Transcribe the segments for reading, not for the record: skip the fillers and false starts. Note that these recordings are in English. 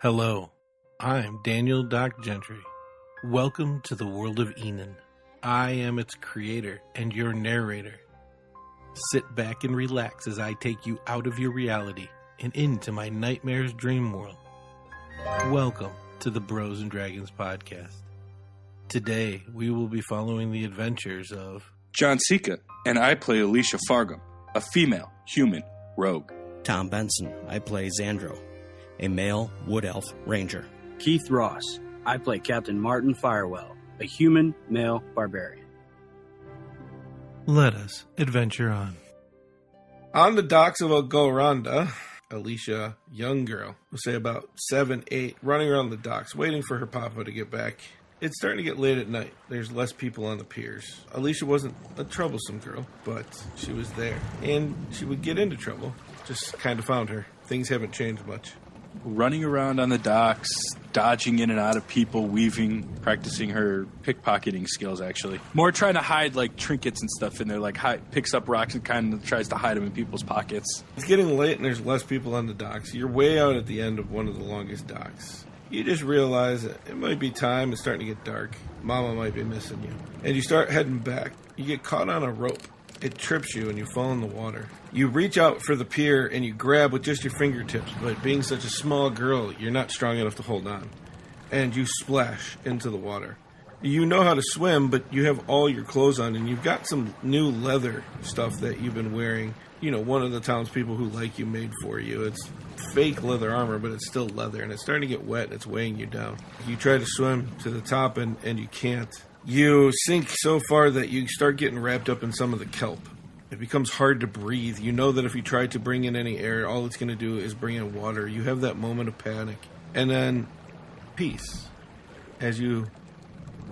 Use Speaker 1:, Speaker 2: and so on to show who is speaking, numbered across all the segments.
Speaker 1: Hello, I'm Daniel Doc Gentry. Welcome to the world of Enon. I am its creator and your narrator. Sit back and relax as I take you out of your reality and into my nightmare's dream world. Welcome to the Bros and Dragons podcast. Today, we will be following the adventures of
Speaker 2: Jon Cejka, and I play Alissha Fargum, a female human rogue.
Speaker 3: Tom Bensen, I play Zandro, a male wood elf ranger.
Speaker 4: Keith Ross, I play Captain Martin Firewell, a human male barbarian.
Speaker 1: Let us adventure on.
Speaker 5: On the docks of Golronda, Alissha, young girl, we'll say about 7, 8, running around the docks, waiting for her papa to get back. It's starting to get late at night. There's less people on the piers. Alissha wasn't a troublesome girl, but she was there. And she would get into trouble. Just kind of found her. Things haven't changed much.
Speaker 2: Running around on the docks, dodging in and out of people, weaving, practicing her pickpocketing skills, actually. More trying to hide, like, trinkets and stuff in there, like, picks up rocks and kind of tries to hide them in people's pockets.
Speaker 5: It's getting late and there's less people on the docks. You're way out at the end of one of the longest docks. You just realize that it might be time. It's starting to get dark. Mama might be missing you. And you start heading back. You get caught on a rope. It trips you and you fall in the water. You reach out for the pier and you grab with just your fingertips, but being such a small girl, you're not strong enough to hold on. And you splash into the water. You know how to swim, but you have all your clothes on and you've got some new leather stuff that you've been wearing. You know, one of the townspeople who like you made for you. It's fake leather armor, but it's still leather, and it's starting to get wet and it's weighing you down. You try to swim to the top and you can't. You sink so far that you start getting wrapped up in some of the kelp. It becomes hard to breathe. You know that if you try to bring in any air, all it's going to do is bring in water. You have that moment of panic. And then peace. As you,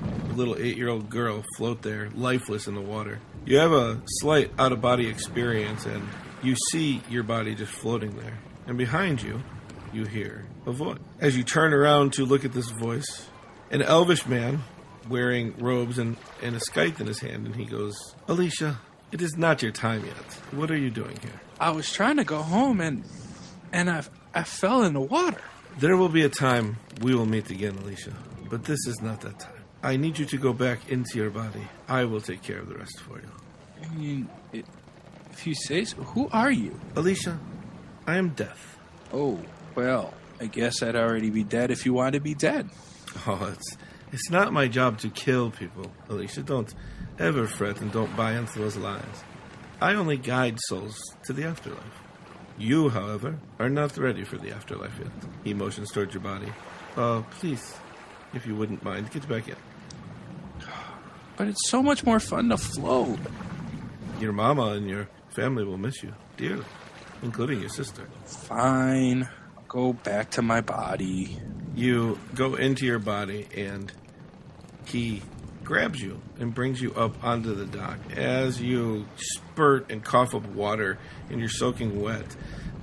Speaker 5: a little 8-year-old girl, float there, lifeless in the water. You have a slight out-of-body experience, and you see your body just floating there. And behind you, you hear a voice. As you turn around to look at this voice, an elvish man wearing robes and a scythe in his hand, and he goes, Alissha, it is not your time yet. What are you doing here?
Speaker 2: I was trying to go home, and I fell in the water.
Speaker 5: There will be a time we will meet again, Alissha, but this is not that time. I need you to go back into your body. I will take care of the rest for you.
Speaker 2: I mean, if you say so, who are you?
Speaker 5: Alissha, I am death.
Speaker 2: Oh, well, I guess I'd already be dead if you want to be dead.
Speaker 5: Oh, it's not my job to kill people, Alissha. Don't ever fret and don't buy into those lies. I only guide souls to the afterlife. You, however, are not ready for the afterlife yet. He motions towards your body. Please, if you wouldn't mind, get back in.
Speaker 2: But it's so much more fun to float.
Speaker 5: Your mama and your family will miss you dearly, including your sister.
Speaker 2: Fine. Go back to my body.
Speaker 5: You go into your body, and he grabs you and brings you up onto the dock. As you spurt and cough up water, and you're soaking wet,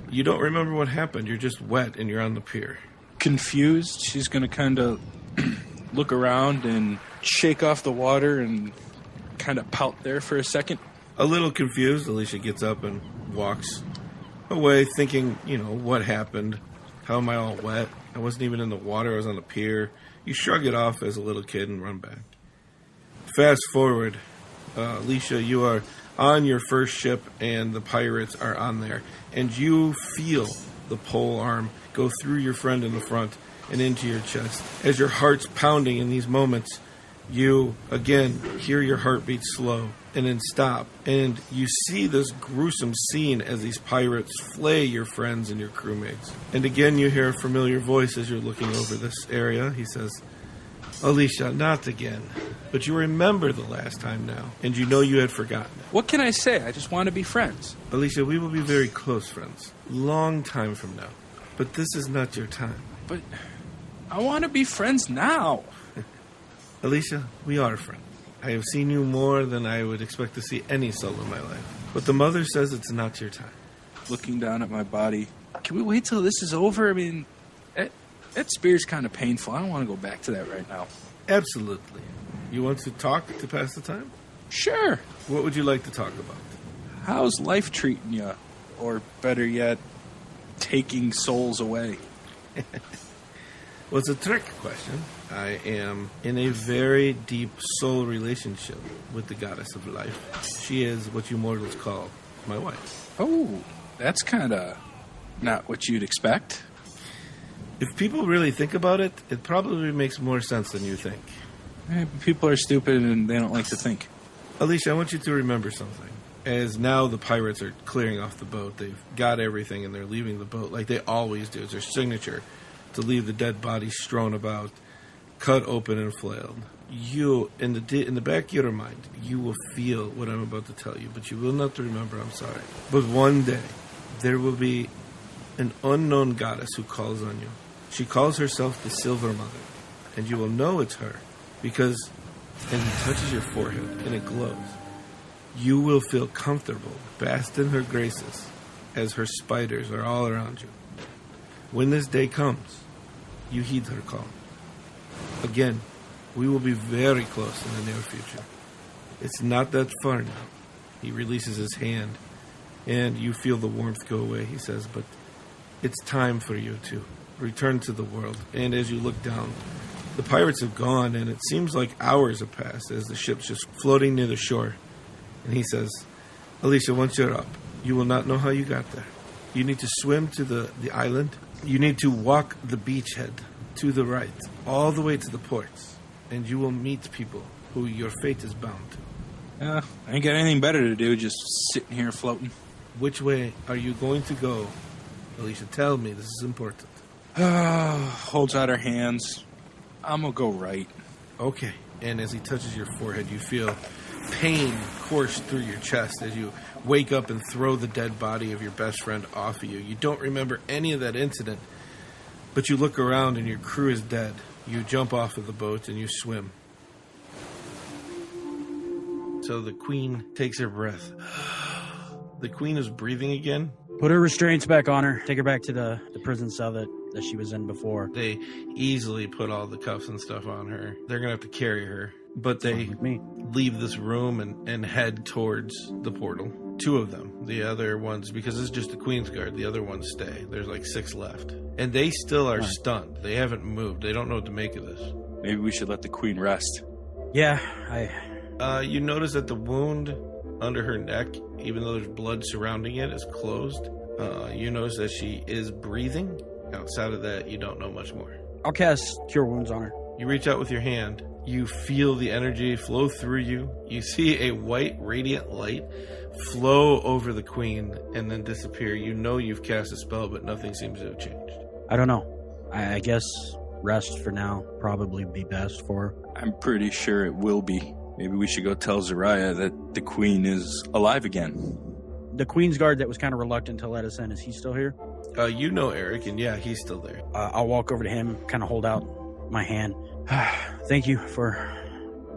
Speaker 5: you don't remember what happened. You're just wet, and you're on the pier.
Speaker 2: Confused, she's going to kind of look around and shake off the water and kind of pout there for a second.
Speaker 5: A little confused, Alissha gets up and walks away thinking, what happened? How am I all wet? I wasn't even in the water. I was on the pier. You shrug it off as a little kid and run back. Fast forward, Alissha, you are on your first ship and the pirates are on there. And you feel the pole arm go through your friend in the front and into your chest. As your heart's pounding in these moments, you, again, hear your heartbeat slow and then stop. And you see this gruesome scene as these pirates flay your friends and your crewmates. And again, you hear a familiar voice as you're looking over this area. He says, Alissha, not again. But you remember the last time now, and you know you had forgotten it.
Speaker 2: What can I say? I just want to be friends.
Speaker 5: Alissha, we will be very close friends. Long time from now. But this is not your time.
Speaker 2: But I want to be friends now.
Speaker 5: Alissha, we are friends. I have seen you more than I would expect to see any soul in my life. But the mother says it's not your time.
Speaker 2: Looking down at my body, can we wait till this is over? I mean, that spear's kind of painful. I don't want to go back to that right now.
Speaker 5: Absolutely. You want to talk to pass the time?
Speaker 2: Sure.
Speaker 5: What would you like to talk about?
Speaker 2: How's life treating you? Or better yet, taking souls away.
Speaker 5: Well, it's a trick question. I am in a very deep soul relationship with the goddess of life. She is what you mortals call my wife.
Speaker 2: Oh, that's kind of not what you'd expect.
Speaker 5: If people really think about it, it probably makes more sense than you think.
Speaker 2: People are stupid and they don't like to think.
Speaker 5: Alissha, I want you to remember something. As now the pirates are clearing off the boat, they've got everything and they're leaving the boat like they always do. It's their signature to leave the dead bodies strewn about, cut open and flailed. You, in the back of your mind, you will feel what I'm about to tell you, but you will not remember, I'm sorry. But one day, there will be an unknown goddess who calls on you. She calls herself the Silver Mother, and you will know it's her, because as it touches your forehead and it glows, you will feel comfortable, basked in her graces, as her spiders are all around you. When this day comes, you heed her call. Again, we will be very close in the near future. It's not that far now. He releases his hand, and you feel the warmth go away, he says, but it's time for you to return to the world. And as you look down, the pirates have gone, and it seems like hours have passed as the ship's just floating near the shore. And he says, Alissha, once you're up, you will not know how you got there. You need to swim to the island. You need to walk the beachhead to the right, all the way to the ports, and you will meet people who your fate is bound to.
Speaker 2: I ain't got anything better to do, just sitting here floating.
Speaker 5: Which way are you going to go? Alissha, tell me, this is important.
Speaker 2: Holds out her hands. I'm gonna go right.
Speaker 5: Okay. And as he touches your forehead, you feel pain course through your chest as you wake up and throw the dead body of your best friend off of you. You don't remember any of that incident, but you look around and your crew is dead. You jump off of the boat and you swim. So the queen takes her breath. The queen is breathing again.
Speaker 4: Put her restraints back on her. Take her back to the prison cell that she was in before.
Speaker 5: They easily put all the cuffs and stuff on her. They're going to have to carry her. But they leave this room and head towards the portal. Two of them. The other ones, because this is just the Queen's Guard, the other ones stay. There's like 6 left. And they still are stunned. They haven't moved. They don't know what to make of this.
Speaker 2: Maybe we should let the queen rest.
Speaker 4: Yeah,
Speaker 5: you notice that the wound under her neck, even though there's blood surrounding it, is closed. You notice that she is breathing. Outside of that, you don't know much more.
Speaker 4: I'll cast Cure Wounds on her.
Speaker 5: You reach out with your hand. You feel the energy flow through you. You see a white, radiant light flow over the queen and then disappear. You know you've cast a spell, but nothing seems to have changed.
Speaker 4: I don't know. I guess rest for now probably be best for her.
Speaker 2: I'm pretty sure it will be. Maybe we should go tell Zariah that the queen is alive again.
Speaker 4: The Queen's Guard that was kind of reluctant to let us in, is he still here?
Speaker 5: You know Eric, and yeah, he's still there.
Speaker 4: I'll walk over to him, kind of hold out my hand. Thank you for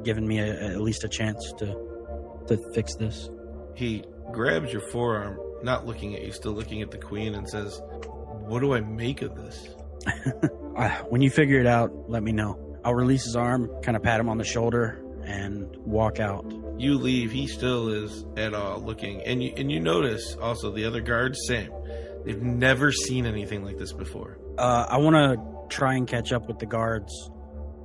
Speaker 4: giving me at least a chance to fix this.
Speaker 5: He grabs your forearm, not looking at you, still looking at the queen, and says, what do I make of this?
Speaker 4: When you figure it out, let me know. I'll release his arm, kind of pat him on the shoulder, and walk out.
Speaker 5: You leave. He still is at all looking. And you notice also the other guards, same. They've never seen anything like this before.
Speaker 4: I want to try and catch up with the guards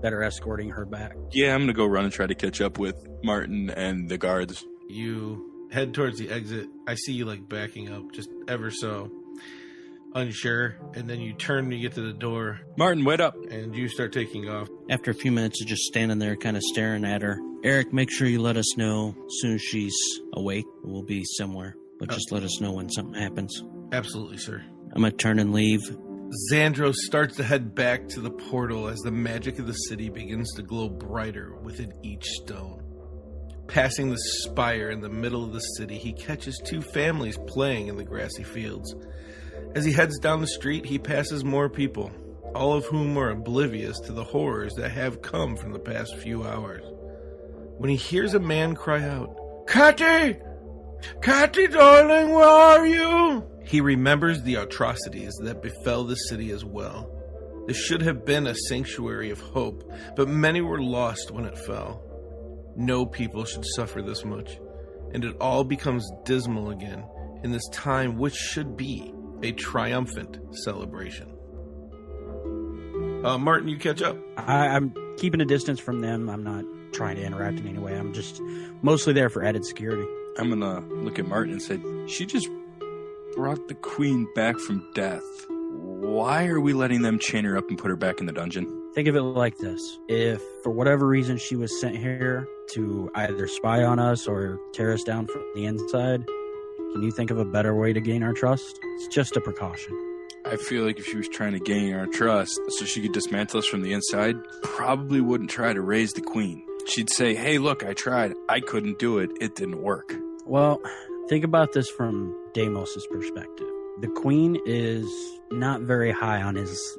Speaker 4: that are escorting her back.
Speaker 2: Yeah, I'm going to go run and try to catch up with Martin and the guards.
Speaker 5: You head towards the exit. I see you like backing up just ever so unsure. And then you turn and you get to the door.
Speaker 2: Martin, wait up.
Speaker 5: And you start taking off.
Speaker 3: After a few minutes of just standing there kind of staring at her, Eric, make sure you let us know as soon as she's awake. We'll be somewhere, but just let us know when something happens.
Speaker 5: Absolutely, sir.
Speaker 3: I'm going to turn and leave.
Speaker 5: Zandro starts to head back to the portal as the magic of the city begins to glow brighter within each stone. Passing the spire in the middle of the city, he catches 2 families playing in the grassy fields. As he heads down the street, he passes more people, all of whom are oblivious to the horrors that have come from the past few hours. When he hears a man cry out, "Catty! Catty, darling, where are you?" He remembers the atrocities that befell the city as well. This should have been a sanctuary of hope, but many were lost when it fell. No people should suffer this much, and it all becomes dismal again in this time which should be a triumphant celebration. Martin, you catch up.
Speaker 4: I'm keeping a distance from them. I'm not trying to interact in any way. I'm just mostly there for added security.
Speaker 2: I'm going to look at Martin and say, she just brought the queen back from death. Why are we letting them chain her up and put her back in the dungeon?
Speaker 4: Think of it like this. If, for whatever reason, she was sent here to either spy on us or tear us down from the inside, can you think of a better way to gain our trust? It's just a precaution.
Speaker 2: I feel like if she was trying to gain our trust so she could dismantle us from the inside, probably wouldn't try to raise the queen. She'd say, hey, look, I tried. I couldn't do it. It didn't work.
Speaker 4: Well, think about this from Deimos' perspective. The queen is not very high on his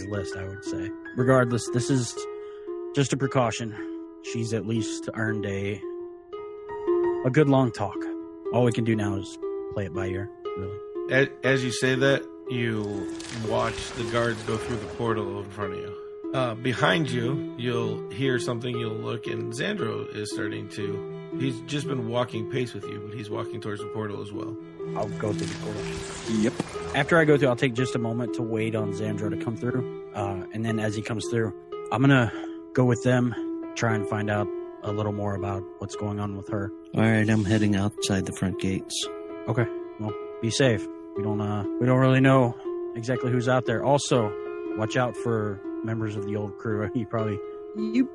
Speaker 4: list, I would say. Regardless, this is just a precaution. She's at least earned a good long talk. All we can do now is play it by ear, really.
Speaker 5: As you say that, you watch the guards go through the portal in front of you. Behind you, you'll hear something, you'll look, and Zandro is starting to... He's just been walking pace with you, but he's walking towards the portal as well.
Speaker 4: I'll go through the portal.
Speaker 2: Yep.
Speaker 4: After I go through, I'll take just a moment to wait on Zandro to come through. And then as he comes through, I'm going to go with them, try and find out a little more about what's going on with her.
Speaker 3: All right, I'm heading outside the front gates.
Speaker 4: Okay. Well, be safe. We don't really know exactly who's out there. Also, watch out for members of the old crew. You'd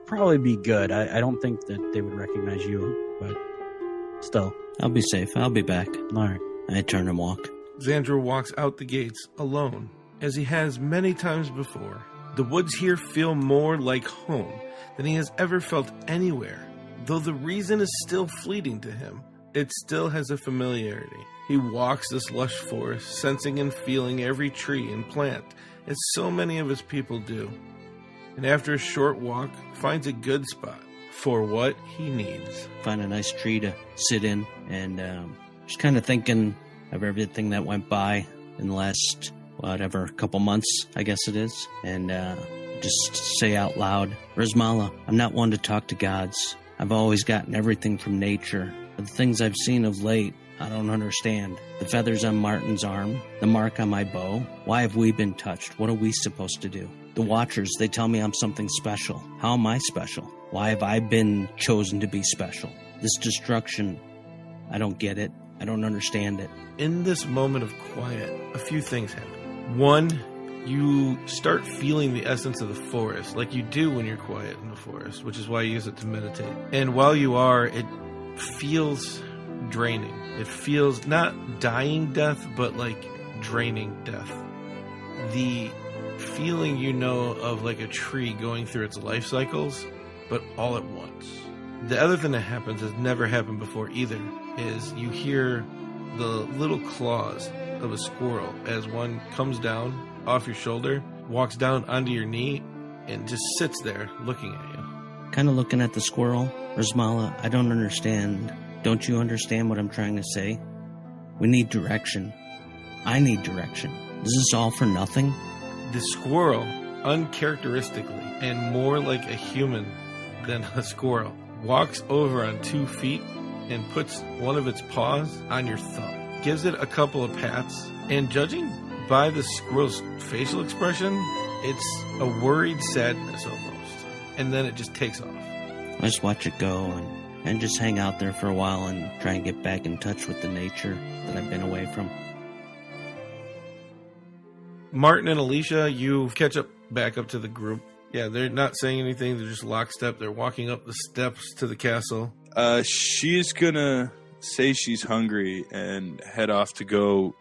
Speaker 4: probably be good. I don't think that they would recognize you, but still.
Speaker 3: I'll be safe. I'll be back.
Speaker 4: All right.
Speaker 3: I turn and walk.
Speaker 5: Zandro walks out the gates alone, as he has many times before. The woods here feel more like home than he has ever felt anywhere. Though the reason is still fleeting to him, it still has a familiarity. He walks this lush forest, sensing and feeling every tree and plant, as so many of his people do. And after a short walk, finds a good spot for what he needs.
Speaker 3: Find a nice tree to sit in, and just kind of thinking of everything that went by in the last, couple months, I guess it is. And just say out loud, Rosmala, I'm not one to talk to gods. I've always gotten everything from nature. But the things I've seen of late, I don't understand. The feathers on Martin's arm, the mark on my bow. Why have we been touched? What are we supposed to do? The Watchers, they tell me I'm something special. How am I special? Why have I been chosen to be special? This destruction, I don't get it. I don't understand it.
Speaker 5: In this moment of quiet, a few things happen. One, you start feeling the essence of the forest, like you do when you're quiet in the forest, which is why you use it to meditate. And while you are, it feels draining. It feels not dying death, but like draining death. The feeling of like a tree going through its life cycles, but all at once. The other thing that happens has never happened before either, is you hear the little claws of a squirrel as one comes down off your shoulder, walks down onto your knee, and just sits there looking at you.
Speaker 3: Kind of looking at the squirrel. Rosmala, I don't understand. Don't you understand what I'm trying to say? We need direction. I need direction. Is this all for nothing?
Speaker 5: The squirrel, uncharacteristically and more like a human than a squirrel, walks over on 2 feet and puts one of its paws on your thumb. Gives it a couple of pats, and judging by the squirrel's facial expression, it's a worried sadness almost. And then it just takes off.
Speaker 3: I just watch it go and just hang out there for a while and try and get back in touch with the nature that I've been away from.
Speaker 5: Martin and Alissha, you catch up back up to the group. Yeah, they're not saying anything. They're just lockstep. They're walking up the steps to the castle.
Speaker 2: She's gonna say she's hungry and head off to go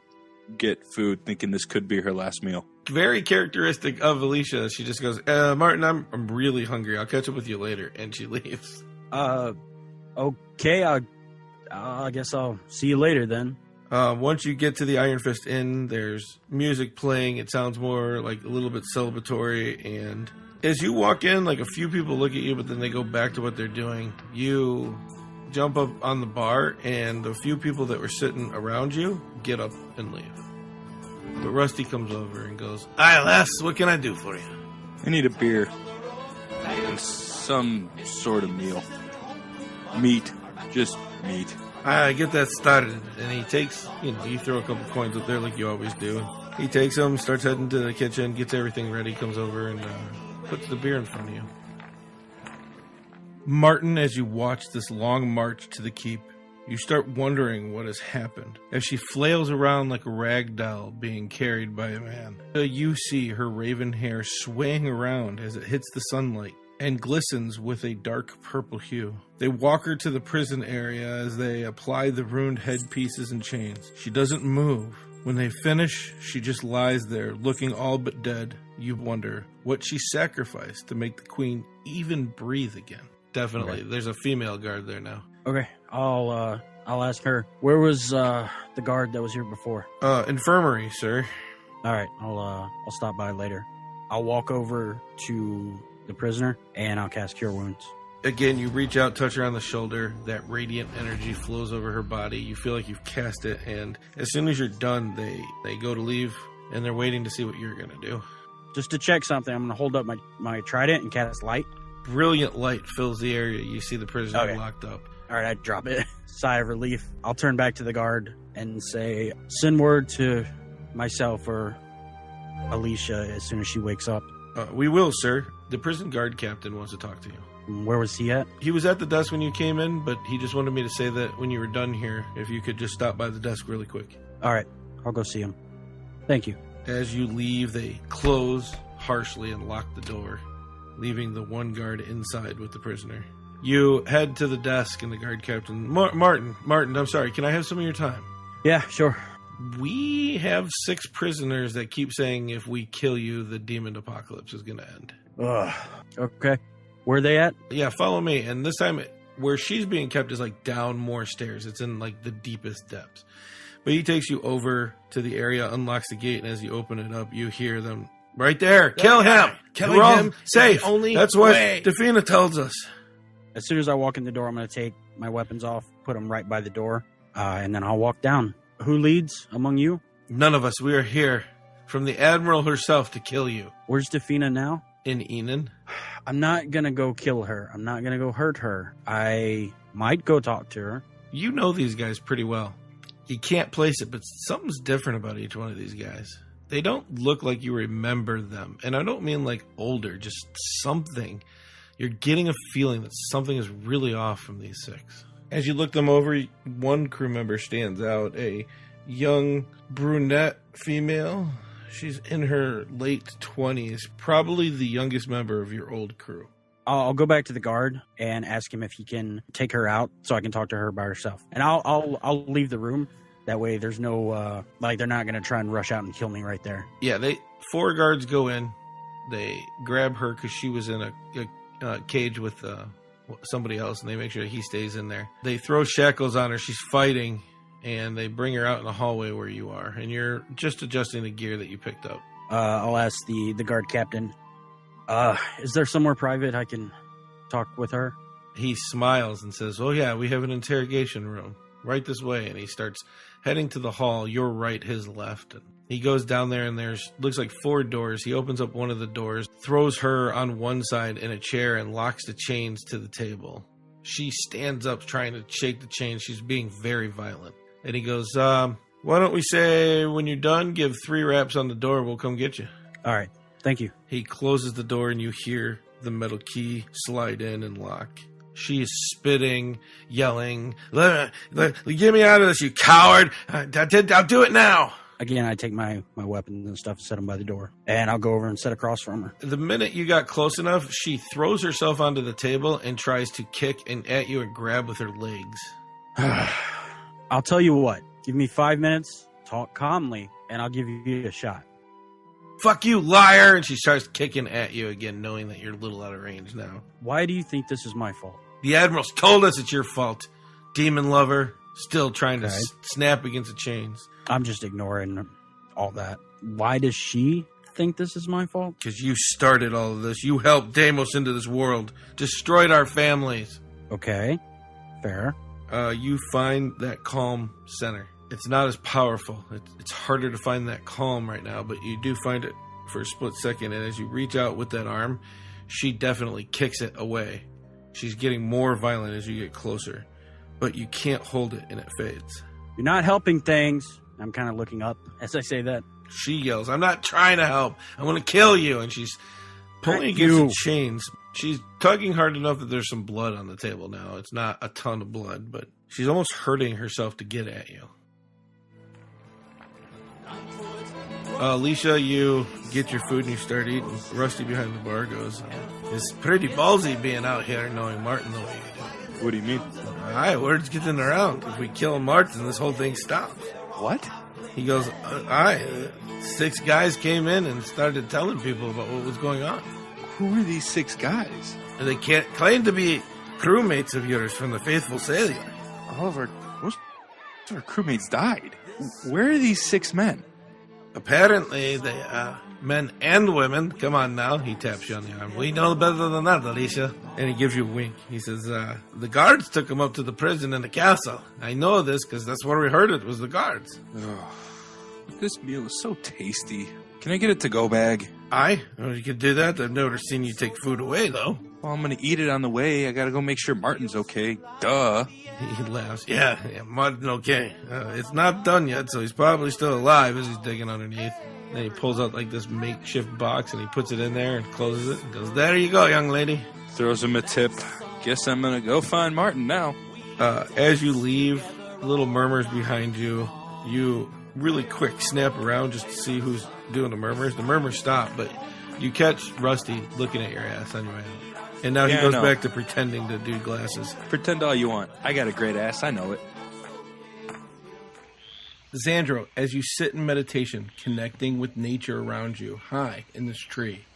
Speaker 2: get food, thinking this could be her last meal.
Speaker 5: Very characteristic of Alissha. She just goes, Martin, I'm really hungry. I'll catch up with you later. And she leaves.
Speaker 4: Okay. I guess I'll see you later then.
Speaker 5: Once you get to the Iron Fist Inn, there's music playing. It sounds more like a little bit celebratory. And as you walk in, like a few people look at you, but then they go back to what they're doing. You jump up on the bar, and the few people that were sitting around you get up and leave. But Rusty comes over and goes, "Hi, lass, what can I do for you?"
Speaker 2: I need a beer and some sort of meal. Meat. Just meat.
Speaker 5: I get that started. And he takes, you throw a couple coins up there like you always do. He takes them, starts heading to the kitchen, gets everything ready, comes over and puts the beer in front of you. Martin, as you watch this long march to the keep, you start wondering what has happened as she flails around like a rag doll being carried by a man. You see her raven hair swaying around as it hits the sunlight and glistens with a dark purple hue. They walk her to the prison area as they apply the ruined headpieces and chains. She doesn't move. When they finish, she just lies there looking all but dead. You wonder what she sacrificed to make the queen even breathe again. Definitely. Okay. There's a female guard there now.
Speaker 4: Okay. I'll ask her. Where was the guard that was here before?
Speaker 5: Infirmary, sir.
Speaker 4: All right. I'll stop by later. I'll walk over to the prisoner and I'll cast Cure Wounds.
Speaker 5: Again, you reach out, touch her on the shoulder. That radiant energy flows over her body. You feel like you've cast it, and as soon as you're done, they go to leave, and they're waiting to see what you're going to do.
Speaker 4: Just to check something, I'm going to hold up my trident and cast light.
Speaker 5: Brilliant light fills the area. You see the prisoner locked up.
Speaker 4: All right, I drop it. Sigh of relief. I'll turn back to the guard and say, send word to myself or Alissha as soon as she wakes up.
Speaker 5: We will, sir. The prison guard captain wants to talk to you.
Speaker 4: Where was he at?
Speaker 5: He was at the desk when you came in, but he just wanted me to say that when you were done here, if you could just stop by the desk really quick.
Speaker 4: All right, I'll go see him. Thank you.
Speaker 5: As you leave, they close harshly and lock the door, leaving the one guard inside with the prisoner. You head to the desk and the guard captain, Martin, I'm sorry, can I have some of your time?
Speaker 4: Yeah, sure.
Speaker 5: We have 6 prisoners that keep saying if we kill you, the demon apocalypse is going to end.
Speaker 4: Ugh. Okay. Where are they at?
Speaker 5: Yeah, follow me. And this time, where she's being kept is like down more stairs. It's in like the deepest depths. But he takes you over to the area, unlocks the gate, and as you open it up, you hear them right there. Kill him! Killing him safe. That's what Defina tells us.
Speaker 4: As soon as I walk in the door, I'm going to take my weapons off, put them right by the door, and then I'll walk down. Who leads among you?
Speaker 5: None of us. We are here from the Admiral herself to kill you.
Speaker 4: Where's Defina now?
Speaker 5: In Enon.
Speaker 4: I'm not going to go kill her. I'm not going to go hurt her. I might go talk to her.
Speaker 5: You know these guys pretty well. You can't place it, but something's different about each one of these guys. They don't look like you remember them. And I don't mean like older, just something. You're getting a feeling that something is really off from these 6. As you look them over, one crew member stands out, a young brunette female. She's in her late 20s, probably the youngest member of your old crew.
Speaker 4: I'll go back to the guard and ask him if he can take her out so I can talk to her by herself. And I'll leave the room. That way there's no, they're not going to try and rush out and kill me right there.
Speaker 5: Yeah, 4 guards go in. They grab her because she was in a cage with somebody else, and they make sure that he stays in there. They throw shackles on her. She's fighting. And they bring her out in the hallway where you are. And you're just adjusting the gear that you picked up.
Speaker 4: I'll ask the guard captain, is there somewhere private I can talk with her?
Speaker 5: He smiles and says, oh yeah, we have an interrogation room. Right this way. And he starts heading to the hall. Your right, his left. And he goes down there and there's looks like 4 doors. He opens up one of the doors, throws her on one side in a chair and locks the chains to the table. She stands up trying to shake the chains. She's being very violent. And he goes, why don't we say when you're done, give 3 raps on the door, we'll come get you.
Speaker 4: All right. Thank you.
Speaker 5: He closes the door and you hear the metal key slide in and lock. She is spitting, yelling, get me out of this, you coward. I'll do it now.
Speaker 4: Again, I take my weapons and stuff and set them by the door. And I'll go over and sit across from her.
Speaker 5: The minute you got close enough, she throws herself onto the table and tries to kick at you and grab with her legs.
Speaker 4: I'll tell you what. Give me 5 minutes, talk calmly, and I'll give you a shot.
Speaker 5: Fuck you, liar! And she starts kicking at you again, knowing that you're a little out of range now.
Speaker 4: Why do you think this is my fault?
Speaker 5: The Admiral's told us it's your fault. Demon lover, still trying to snap against the chains.
Speaker 4: I'm just ignoring all that. Why does she think this is my fault?
Speaker 5: Because you started all of this. You helped Deimos into this world. Destroyed our families.
Speaker 4: Okay, fair.
Speaker 5: You find that calm center. It's not as powerful. It's harder to find that calm right now, but you do find it for a split second. And as you reach out with that arm, she definitely kicks it away. She's getting more violent as you get closer. but you can't hold it, and it fades.
Speaker 4: You're not helping things. I'm kind of looking up as I say that.
Speaker 5: She yells, I'm not trying to help. I'm going to kill you. And she's pulling against the chains. She's tugging hard enough that there's some blood on the table now. It's not a ton of blood, but she's almost hurting herself to get at you. Alissha, you get your food and you start eating. Rusty behind the bar goes, it's pretty ballsy being out here knowing Martin the way you do.
Speaker 2: What do you mean?
Speaker 5: Aye, word's getting around. If we kill Martin, this whole thing stops.
Speaker 2: What?
Speaker 5: He goes, aye. 6 guys came in and started telling people about what was going on.
Speaker 2: Who are these 6 guys?
Speaker 5: They can't claim to be crewmates of yours from the Faithful Sailor.
Speaker 2: Most of our crewmates died. Where are these 6 men?
Speaker 5: Apparently, they men and women. Come on now, he taps you on the arm. We know better than that, Alissha. And he gives you a wink. He says, the guards took him up to the prison in the castle. I know this because that's where we heard it was the guards.
Speaker 2: Oh, this meal is so tasty. Can I get a to-go bag?
Speaker 5: Aye, well, you could do that. I've never seen you take food away, though.
Speaker 2: Well, I'm going to eat it on the way. I got to go make sure Martin's okay. Duh.
Speaker 5: He laughs. Yeah, Martin okay. It's not done yet, so he's probably still alive as he's digging underneath. Then he pulls out like this makeshift box and he puts it in there and closes it and goes, there you go, young lady.
Speaker 2: Throws him a tip. Guess I'm going to go find Martin now.
Speaker 5: As you leave, little murmurs behind you. You really quick snap around just to see who's doing the murmurs. The murmurs stop, but you catch Rusty looking at your ass on your way out. And now he goes back to pretending to do glasses.
Speaker 2: Pretend all you want. I got a great ass. I know it.
Speaker 1: Zandro, as you sit in meditation, connecting with nature around you, high in this tree,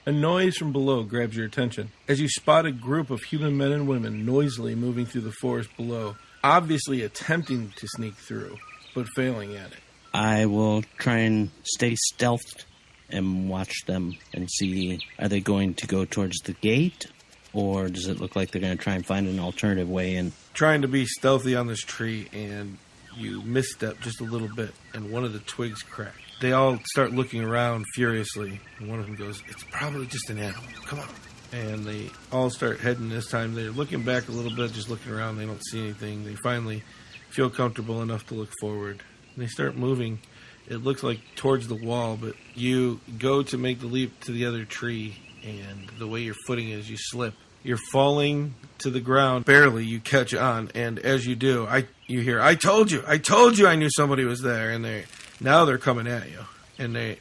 Speaker 1: a noise from below grabs your attention as you spot a group of human men and women noisily moving through the forest below, obviously attempting to sneak through, but failing at it.
Speaker 3: I will try and stay stealthed and watch them and see, are they going to go towards the gate, or does it look like they're going to try and find an alternative way in?
Speaker 5: Trying to be stealthy on this tree, and you misstep just a little bit, and one of the twigs crack. They all start looking around furiously, and one of them goes, it's probably just an animal. Come on. And they all start heading this time. They're looking back a little bit, just looking around. They don't see anything. They finally feel comfortable enough to look forward. And they start moving. It looks like towards the wall, but you go to make the leap to the other tree, and the way your footing is, you slip. You're falling to the ground. Barely, you catch on, and as you do, you hear, I told you I knew somebody was there, and now they're coming at you. And they're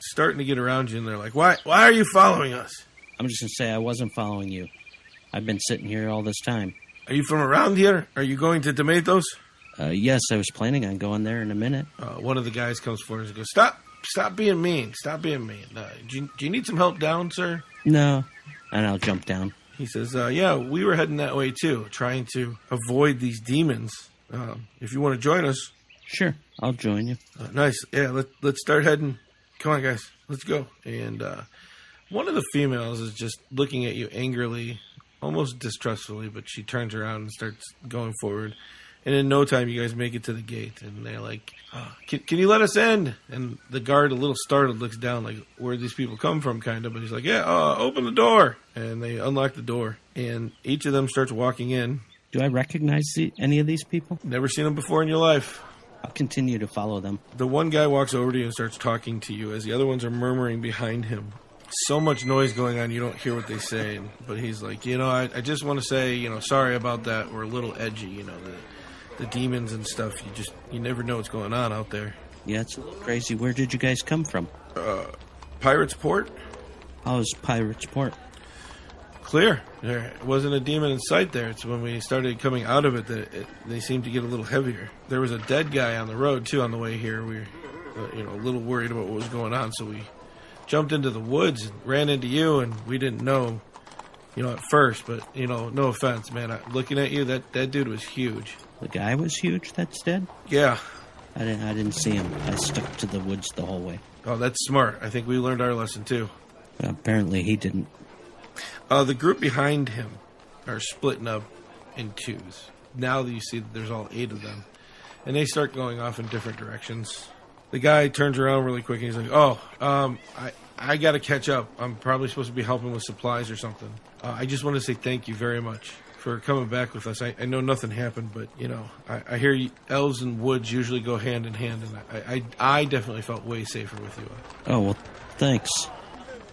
Speaker 5: starting to get around you, and they're like, why are you following us?
Speaker 3: I'm just going to say I wasn't following you. I've been sitting here all this time.
Speaker 5: Are you from around here? Are you going to Tomatoes?
Speaker 3: Yes, I was planning on going there in a minute.
Speaker 5: One of the guys comes forward and goes, Stop being mean. Stop being mean. Do you need some help down, sir?
Speaker 3: No. And I'll jump down.
Speaker 5: He says, yeah, we were heading that way too, trying to avoid these demons. If you want to join us.
Speaker 3: Sure, I'll join you.
Speaker 5: Nice. Yeah, let's start heading. Come on, guys. Let's go. And one of the females is just looking at you angrily, almost distrustfully, but she turns around and starts going forward. And in no time, you guys make it to the gate, and they're like, can you let us in? And the guard, a little startled, looks down, like, where these people come from, kind of. But he's like, yeah, open the door. And they unlock the door, and each of them starts walking in.
Speaker 3: Do I recognize any of these people?
Speaker 5: Never seen them before in your life.
Speaker 3: I'll continue to follow them.
Speaker 5: The one guy walks over to you and starts talking to you, as the other ones are murmuring behind him. So much noise going on, you don't hear what they say. But he's like, I just want to say, sorry about that. We're a little edgy, the demons and stuff, you never know what's going on out there.
Speaker 3: Yeah, it's a little crazy. Where did you guys come from?
Speaker 5: Pirate's Port?
Speaker 3: How's Pirate's Port?
Speaker 5: Clear. There wasn't a demon in sight there. It's when we started coming out of it that they seemed to get a little heavier. There was a dead guy on the road, too, on the way here. We were a little worried about what was going on, so we jumped into the woods and ran into you, and we didn't know, at first, but, no offense, man. Looking at you, that dude was huge.
Speaker 3: The guy was huge that's dead?
Speaker 5: Yeah.
Speaker 3: I didn't see him. I stuck to the woods the whole way.
Speaker 5: Oh, that's smart. I think we learned our lesson, too.
Speaker 3: But apparently he didn't.
Speaker 5: The group behind him are splitting up in twos. Now that you see that there's all 8 of them. And they start going off in different directions. The guy turns around really quick and he's like, I got to catch up. I'm probably supposed to be helping with supplies or something. I just want to say thank you very much for coming back with us. I know nothing happened, but, you know, I hear elves and woods usually go hand in hand, and I definitely felt way safer with you.
Speaker 3: Oh, well, thanks.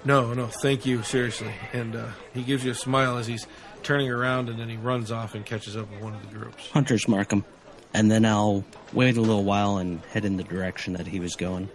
Speaker 5: No, thank you, seriously. And he gives you a smile as he's turning around, and then he runs off and catches up with one of the groups.
Speaker 3: Hunters mark him. And then I'll wait a little while and head in the direction that he was going.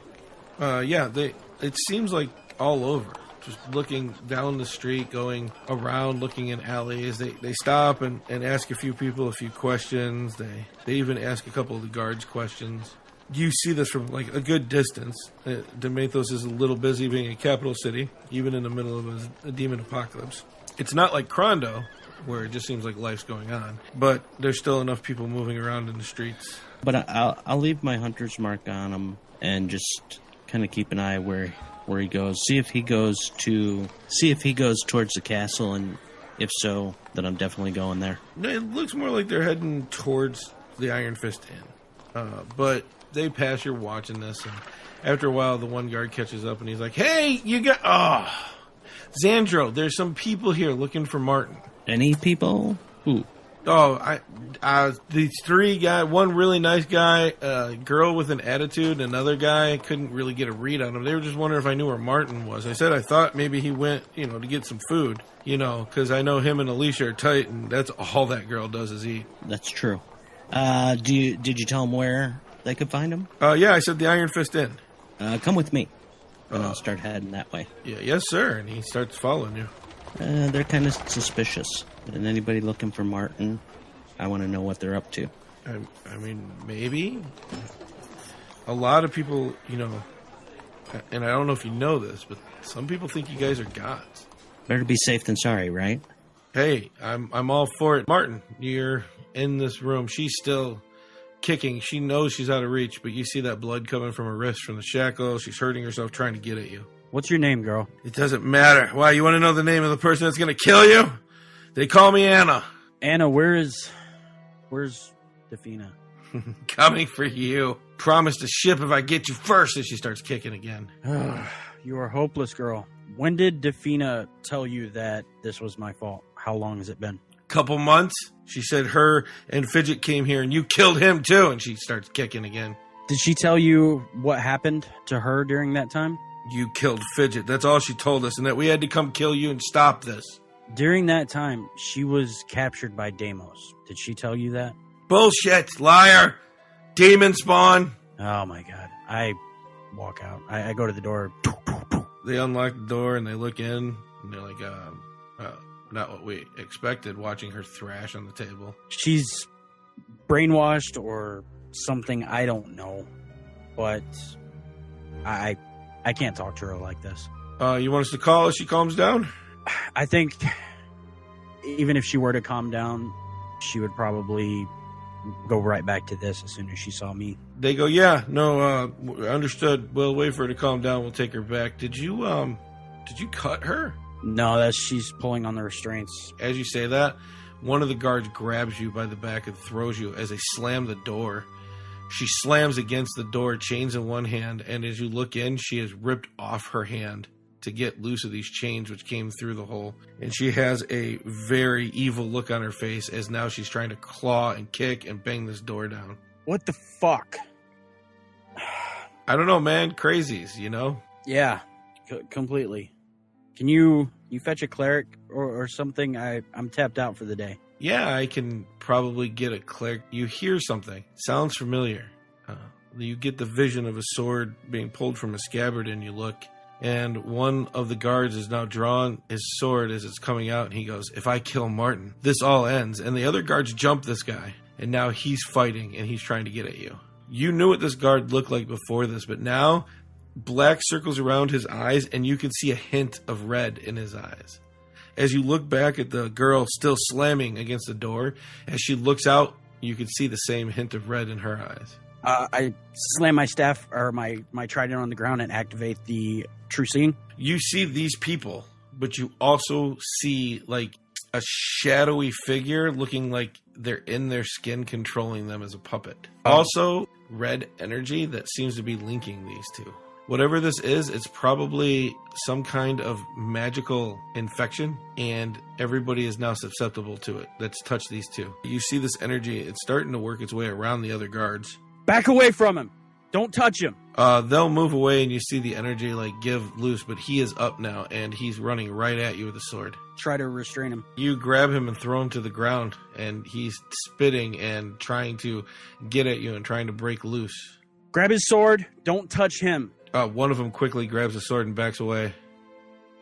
Speaker 5: It seems like all over. Just looking down the street, going around, looking in alleys. They stop and ask a few people a few questions. They even ask a couple of the guards questions. You see this from like a good distance. Demethos is a little busy being a capital city, even in the middle of a demon apocalypse. It's not like Crondo, where it just seems like life's going on, but there's still enough people moving around in the streets.
Speaker 3: But I'll leave my hunter's mark on him and just kind of keep an eye where he goes. See if he goes towards the castle, and if so, then I'm definitely going there.
Speaker 5: No, it looks more like they're heading towards the Iron Fist Inn. But they pass, you're watching this, and after a while, the one guard catches up, and he's like, "Hey, Zandro, there's some people here looking for Martin."
Speaker 3: Any people? Who?
Speaker 5: These three guys, one really nice guy, a girl with an attitude, another guy, couldn't really get a read on him. They were just wondering if I knew where Martin was. I said I thought maybe he went, to get some food, because I know him and Alissha are tight, and that's all that girl does is eat.
Speaker 3: That's true. Did you tell him where they could find him?
Speaker 5: Yeah, I said the Iron Fist Inn.
Speaker 3: Come with me, and I'll start heading that way.
Speaker 5: Yeah, yes, sir, and he starts following you.
Speaker 3: They're kind of suspicious. And anybody looking for Martin, I want to know what they're up to.
Speaker 5: I mean, maybe. A lot of people, and I don't know if you know this, but some people think you guys are gods.
Speaker 3: Better be safe than sorry, right?
Speaker 5: Hey, I'm all for it. Martin, you're in this room. She's still kicking. She knows she's out of reach, but you see that blood coming from her wrist from the shackle. She's hurting herself trying to get at you.
Speaker 4: What's your name, girl?
Speaker 5: It doesn't matter. Why, you want to know the name of the person that's going to kill you? They call me Anna.
Speaker 4: Anna, where's Defina?
Speaker 5: Coming for you. Promise to ship if I get you first. As she starts kicking again.
Speaker 4: You are hopeless, girl. When did Defina tell you that this was my fault? How long has it been?
Speaker 5: Couple months. She said her and Fidget came here and you killed him too. And she starts kicking again.
Speaker 4: Did she tell you what happened to her during that time?
Speaker 5: You killed Fidget. That's all she told us. And that we had to come kill you and stop this.
Speaker 4: During that time, she was captured by Deimos. Did she tell you that?
Speaker 5: Bullshit, liar, demon spawn.
Speaker 4: Oh my god. I walk out. I go to the door.
Speaker 5: They unlock the door and they look in and they're like, not what we expected, watching her thrash on the table.
Speaker 4: She's brainwashed or something, I don't know. But I can't talk to her like this.
Speaker 5: You want us to call her? She calms down?
Speaker 4: I think even if she were to calm down, she would probably go right back to this as soon as she saw me.
Speaker 5: They go, yeah, no, understood. We'll wait for her to calm down. We'll take her back. Did you cut her?
Speaker 4: No, she's pulling on the restraints.
Speaker 5: As you say that, one of the guards grabs you by the back and throws you as they slam the door. She slams against the door, chains in one hand, and as you look in, she has ripped off her hand to get loose of these chains which came through the hole. And she has a very evil look on her face as now she's trying to claw and kick and bang this door down.
Speaker 4: What the fuck?
Speaker 5: I don't know, man. Crazies,
Speaker 4: Yeah, completely. Can you fetch a cleric or something? I'm tapped out for the day.
Speaker 5: Yeah, I can probably get a cleric. You hear something. Sounds familiar. You get the vision of a sword being pulled from a scabbard and you look. And one of the guards is now drawn his sword as it's coming out. And he goes, if I kill Martin, this all ends. And the other guards jump this guy. And now he's fighting and he's trying to get at you. You knew what this guard looked like before this. But now black circles around his eyes. And you can see a hint of red in his eyes. As you look back at the girl still slamming against the door. As she looks out, you can see the same hint of red in her eyes.
Speaker 4: I slam my staff or my trident on the ground and activate the true seeing.
Speaker 5: You see these people, but you also see like a shadowy figure looking like they're in their skin controlling them as a puppet. Also, red energy that seems to be linking these two. Whatever this is, it's probably some kind of magical infection, and everybody is now susceptible to it that's touched these two. You see this energy, it's starting to work its way around the other guards.
Speaker 4: Back away from him. Don't touch him.
Speaker 5: They'll move away, and you see the energy like give loose, but he is up now, and he's running right at you with a sword.
Speaker 4: Try to restrain him.
Speaker 5: You grab him and throw him to the ground, and he's spitting and trying to get at you and trying to break loose.
Speaker 4: Grab his sword. Don't touch him.
Speaker 5: One of them quickly grabs a sword and backs away.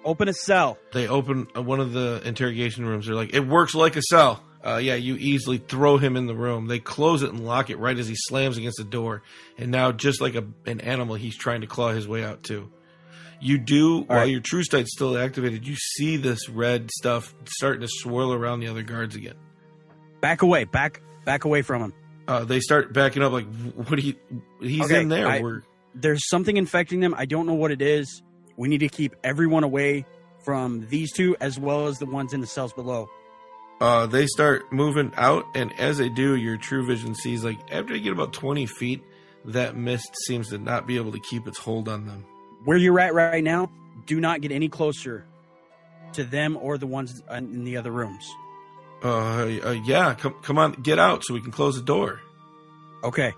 Speaker 4: Open a cell.
Speaker 5: They open one of the interrogation rooms. They're like, it works like a cell. Yeah, you easily throw him in the room. They close it and lock it right as he slams against the door. And now, just like an animal, he's trying to claw his way out, too. You do, while your True Sight's still activated, you see this red stuff starting to swirl around the other guards again.
Speaker 4: Back away. Back away from him.
Speaker 5: They start backing up like, what do you... He's in there.
Speaker 4: There's something infecting them. I don't know what it is. We need to keep everyone away from these two as well as the ones in the cells below.
Speaker 5: They start moving out, and as they do, your true vision sees, like, after you get about 20 feet, that mist seems to not be able to keep its hold on them.
Speaker 4: Where you're at right now, do not get any closer to them or the ones in the other rooms.
Speaker 5: Yeah, come on, get out so we can close the door.
Speaker 4: Okay.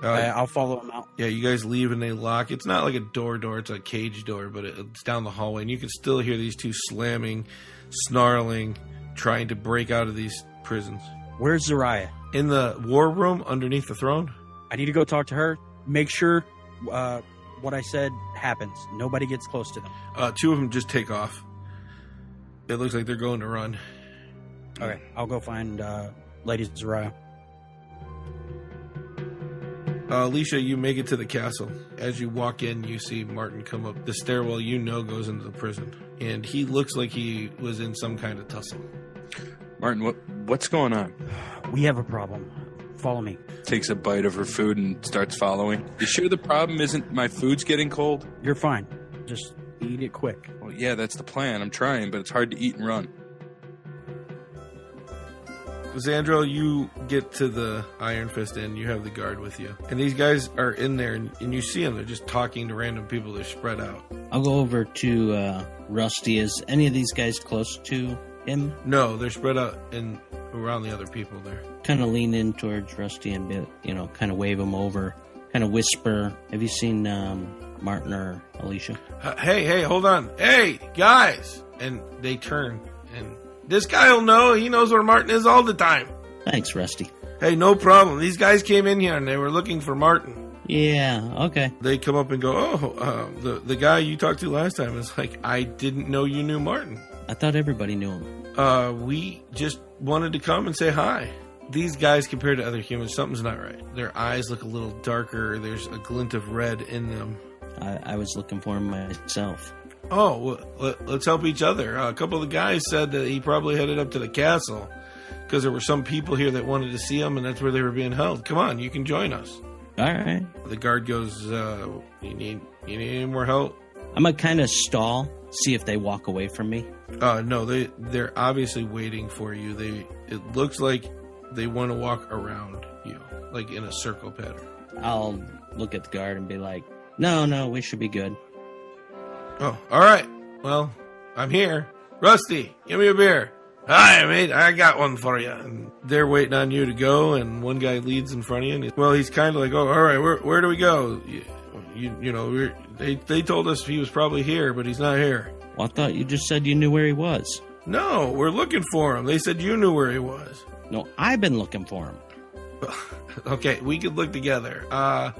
Speaker 4: I'll follow them out.
Speaker 5: Yeah, you guys leave and they lock. It's not like a door, it's a cage door, but it's down the hallway, and you can still hear these two slamming, snarling, trying to break out of these prisons.
Speaker 4: Where's Zariah?
Speaker 5: In the war room underneath the throne.
Speaker 4: I need to go talk to her. Make sure what I said happens. Nobody gets close to them.
Speaker 5: Two of them just take off. It looks like they're going to run.
Speaker 4: Okay, I'll go find Lady Zariah.
Speaker 5: Alissha, you make it to the castle. As you walk in, you see Martin come up the stairwell goes into the prison. And he looks like he was in some kind of tussle.
Speaker 2: Martin, what's going on?
Speaker 4: We have a problem. Follow me.
Speaker 2: Takes a bite of her food and starts following. You sure the problem isn't my food's getting cold?
Speaker 4: You're fine. Just eat it quick.
Speaker 2: Well, yeah, that's the plan. I'm trying, but it's hard to eat and run.
Speaker 5: Zandro, you get to the Iron Fist Inn. You have the guard with you. And these guys are in there, and you see them. They're just talking to random people. They're spread out.
Speaker 3: I'll go over to Rusty. Is any of these guys close to him?
Speaker 5: No, they're spread out around the other people there.
Speaker 3: Kind of lean in towards Rusty and, kind of wave him over. Kind of whisper, have you seen Martin or Alissha?
Speaker 5: Hey, hold on. Hey, guys! And they turn, and this guy will know. He knows where Martin is all the time.
Speaker 3: Thanks, Rusty.
Speaker 5: Hey, no problem. These guys came in here, and they were looking for Martin.
Speaker 3: Yeah, okay.
Speaker 5: They come up and go, the guy you talked to last time is like, I didn't know you knew Martin.
Speaker 3: I thought everybody knew him.
Speaker 5: We just wanted to come and say hi. These guys, compared to other humans, something's not right. Their eyes look a little darker. There's a glint of red in them.
Speaker 3: I was looking for him myself.
Speaker 5: Oh, well, let's help each other. A couple of the guys said that he probably headed up to the castle because there were some people here that wanted to see him, and that's where they were being held. Come on, you can join us.
Speaker 3: All right.
Speaker 5: The guard goes, you need any more help?
Speaker 3: I'm going to kind of stall, see if they walk away from me.
Speaker 5: No, they're obviously waiting for you. It looks like they want to walk around you, like in a circle pattern.
Speaker 3: I'll look at the guard and be like, no, we should be good.
Speaker 5: Oh, all right. Well, I'm here. Rusty, give me a beer. Hi, mate. I got one for you. And they're waiting on you to go, and one guy leads in front of you. And he's kind of like, oh, all right, where do we go? They told us he was probably here, but he's not here.
Speaker 3: Well, I thought you just said you knew where he was.
Speaker 5: No, we're looking for him. They said you knew where he was.
Speaker 3: No, I've been looking for him.
Speaker 5: Okay, we could look together.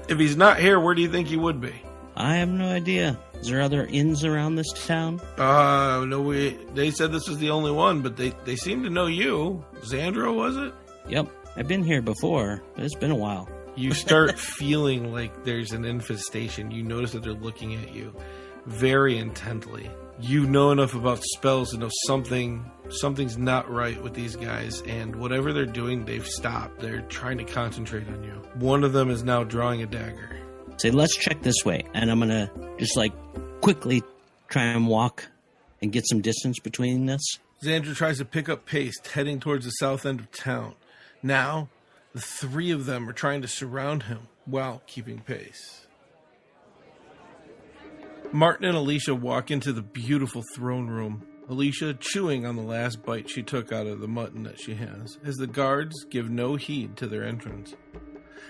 Speaker 5: If he's not here, where do you think he would be?
Speaker 3: I have no idea. Is there other inns around this town?
Speaker 5: No, they said this was the only one, but they seem to know you. Zandro, was it?
Speaker 3: Yep, I've been here before, but it's been a while.
Speaker 5: You start feeling like there's an infestation. You notice that they're looking at you very intently. You know enough about spells to know something's not right with these guys, and whatever they're doing, they've stopped. They're trying to concentrate on you. One of them is now drawing a dagger.
Speaker 3: Say, let's check this way, and I'm gonna just quickly try and walk and get some distance between us.
Speaker 5: Zandro tries to pick up pace, heading towards the south end of town. Now, the three of them are trying to surround him while keeping pace.
Speaker 1: Martin and Alissha walk into the beautiful throne room. Alissha chewing on the last bite she took out of the mutton that she has, as the guards give no heed to their entrance.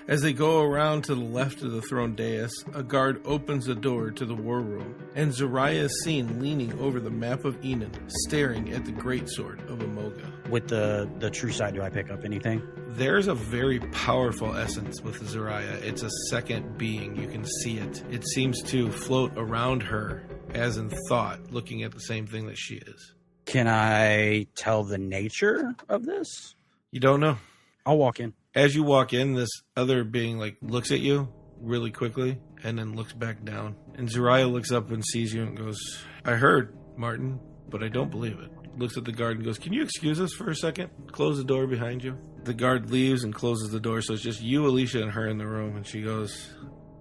Speaker 1: As they go around to the left of the throne dais, a guard opens the door to the war room, and Zariah is seen leaning over the map of Enon, staring at the greatsword of Emoga.
Speaker 4: With the true side, do I pick up anything?
Speaker 1: There's a very powerful essence with Zariah. It's a second being. You can see it. It seems to float around her, as in thought, looking at the same thing that she is.
Speaker 4: Can I tell the nature of this?
Speaker 1: You don't know.
Speaker 4: I'll walk in.
Speaker 1: As you walk in, this other being looks at you really quickly and then looks back down. And Zariah looks up and sees you and goes, I heard, Martin, but I don't believe it. Looks at the guard and goes, can you excuse us for a second? Close the door behind you. The guard leaves and closes the door, so it's just you, Alissha, and her in the room. And she goes,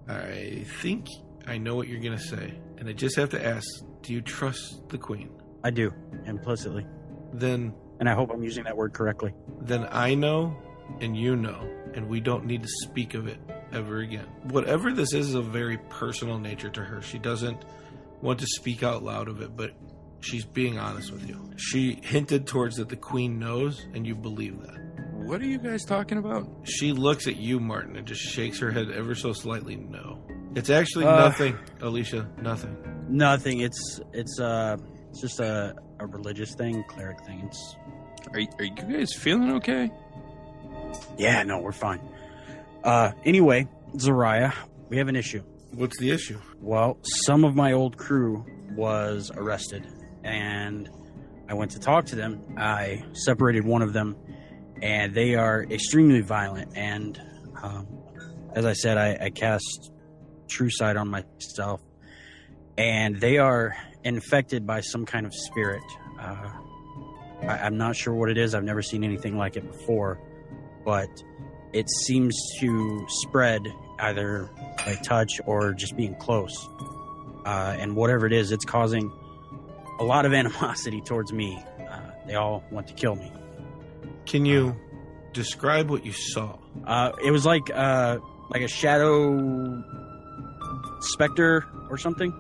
Speaker 1: I think I know what you're going to say. And I just have to ask, do you trust the queen?
Speaker 4: I do, implicitly.
Speaker 1: Then...
Speaker 4: And I hope I'm using that word correctly.
Speaker 1: Then I know... and you know, and we don't need to speak of it ever again. Whatever this is a very personal nature to her. She doesn't want to speak out loud of it, but she's being honest with you. She hinted towards that the queen knows, and you believe that.
Speaker 2: What are you guys talking about?
Speaker 1: She looks at you, Martin, and just shakes her head ever so slightly no. It's actually nothing, Alissha, nothing.
Speaker 4: Nothing. It's just a religious thing, cleric thing.
Speaker 2: Are you guys feeling okay?
Speaker 4: Yeah, no, we're fine. Anyway, Zariah, we have an issue.
Speaker 1: What's the issue?
Speaker 4: Well, some of my old crew was arrested, and I went to talk to them. I separated one of them, and they are extremely violent. And as I said, I cast True Sight on myself, and they are infected by some kind of spirit. I'm not sure what it is. I've never seen anything like it before. But it seems to spread either by touch or just being close. And whatever it is, it's causing a lot of animosity towards me. They all want to kill me.
Speaker 1: Can you describe what you saw?
Speaker 4: It was like a shadow specter or something.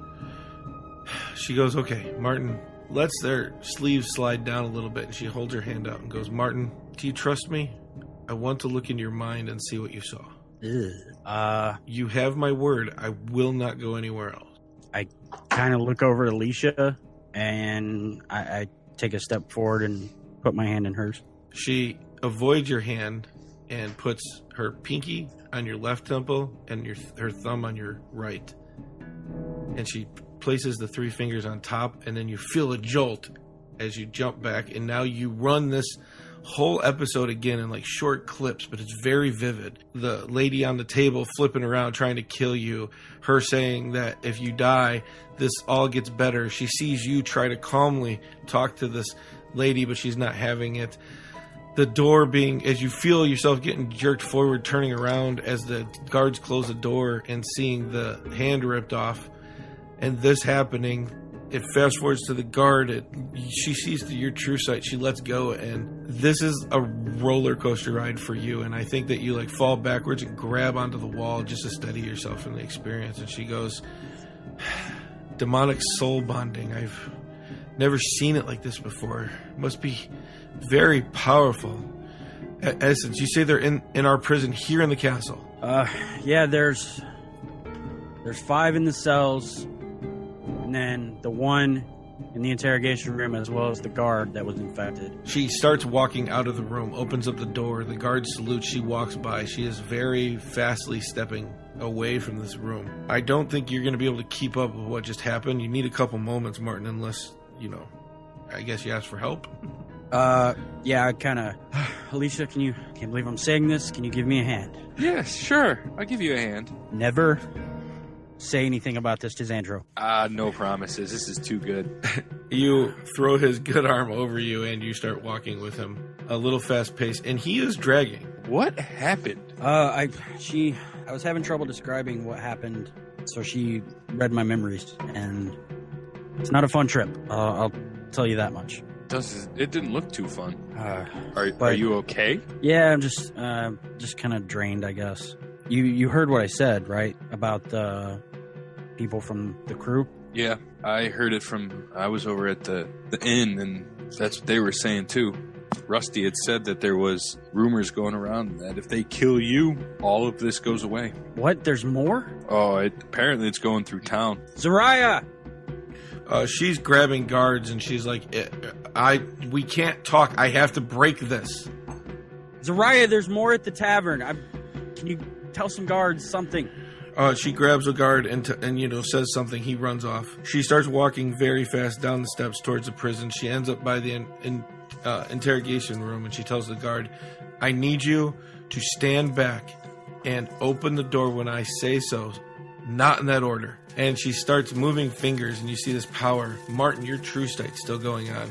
Speaker 1: She goes, okay, Martin, lets their sleeves slide down a little bit, and she holds her hand out and goes, Martin, do you trust me? I want to look in your mind and see what you saw. You have my word. I will not go anywhere else.
Speaker 4: I kind of look over at Alissha, and I take a step forward and put my hand in hers.
Speaker 1: She avoids your hand and puts her pinky on your left temple and her thumb on your right. And she places the three fingers on top, and then you feel a jolt as you jump back, and now you run this whole episode again in short clips, but it's very vivid. The lady on the table flipping around trying to kill you, her saying that if you die, this all gets better. She sees you try to calmly talk to this lady, but she's not having it. The door being, as you feel yourself getting jerked forward, turning around as the guards close the door and seeing the hand ripped off, and this happening. It fast forwards to the guard. She sees through your true sight. She lets go, and this is a roller coaster ride for you. And I think that you fall backwards and grab onto the wall just to steady yourself in the experience. And she goes, demonic soul bonding. I've never seen it like this before. It must be very powerful. Essence, you say they're in our prison here in the castle.
Speaker 4: Yeah, there's 5 in the cells. And then the one in the interrogation room, as well as the guard that was infected.
Speaker 1: She starts walking out of the room, opens up the door. The guard salutes. She walks by. She is very fastly stepping away from this room. I don't think you're going to be able to keep up with what just happened. You need a couple moments, Martin, unless, I guess you ask for help.
Speaker 4: Yeah, I kind of... Alissha, can't believe I'm saying this. Can you give me a hand?
Speaker 2: Yes, sure. I'll give you a hand.
Speaker 4: Never say anything about this to Zandro.
Speaker 2: No promises. This is too good.
Speaker 1: You throw his good arm over you and you start walking with him. A little fast pace, and he is dragging.
Speaker 2: What happened?
Speaker 4: I was having trouble describing what happened, so she read my memories, and it's not a fun trip. I'll tell you that much.
Speaker 2: It didn't look too fun.
Speaker 4: Are
Speaker 2: you okay?
Speaker 4: Yeah, I'm just kind of drained, I guess. You heard what I said, right? About the people from the crew?
Speaker 2: Yeah, I heard it I was over at the inn, and that's what they were saying too. Rusty had said that there was rumors going around that if they kill you, all of this goes away.
Speaker 4: What? There's more?
Speaker 2: Oh, apparently it's going through town.
Speaker 4: Zariah!
Speaker 5: She's grabbing guards, and she's like, we can't talk. I have to break this.
Speaker 4: Zariah, there's more at the tavern. Can you tell some guards something?
Speaker 5: She grabs a guard and says something. He runs off. She starts walking very fast down the steps towards the prison. She ends up by the interrogation room, and she tells the guard, I need you to stand back and open the door when I say so, not in that order. And she starts moving fingers, and you see this power. Martin, your true sight's still going on.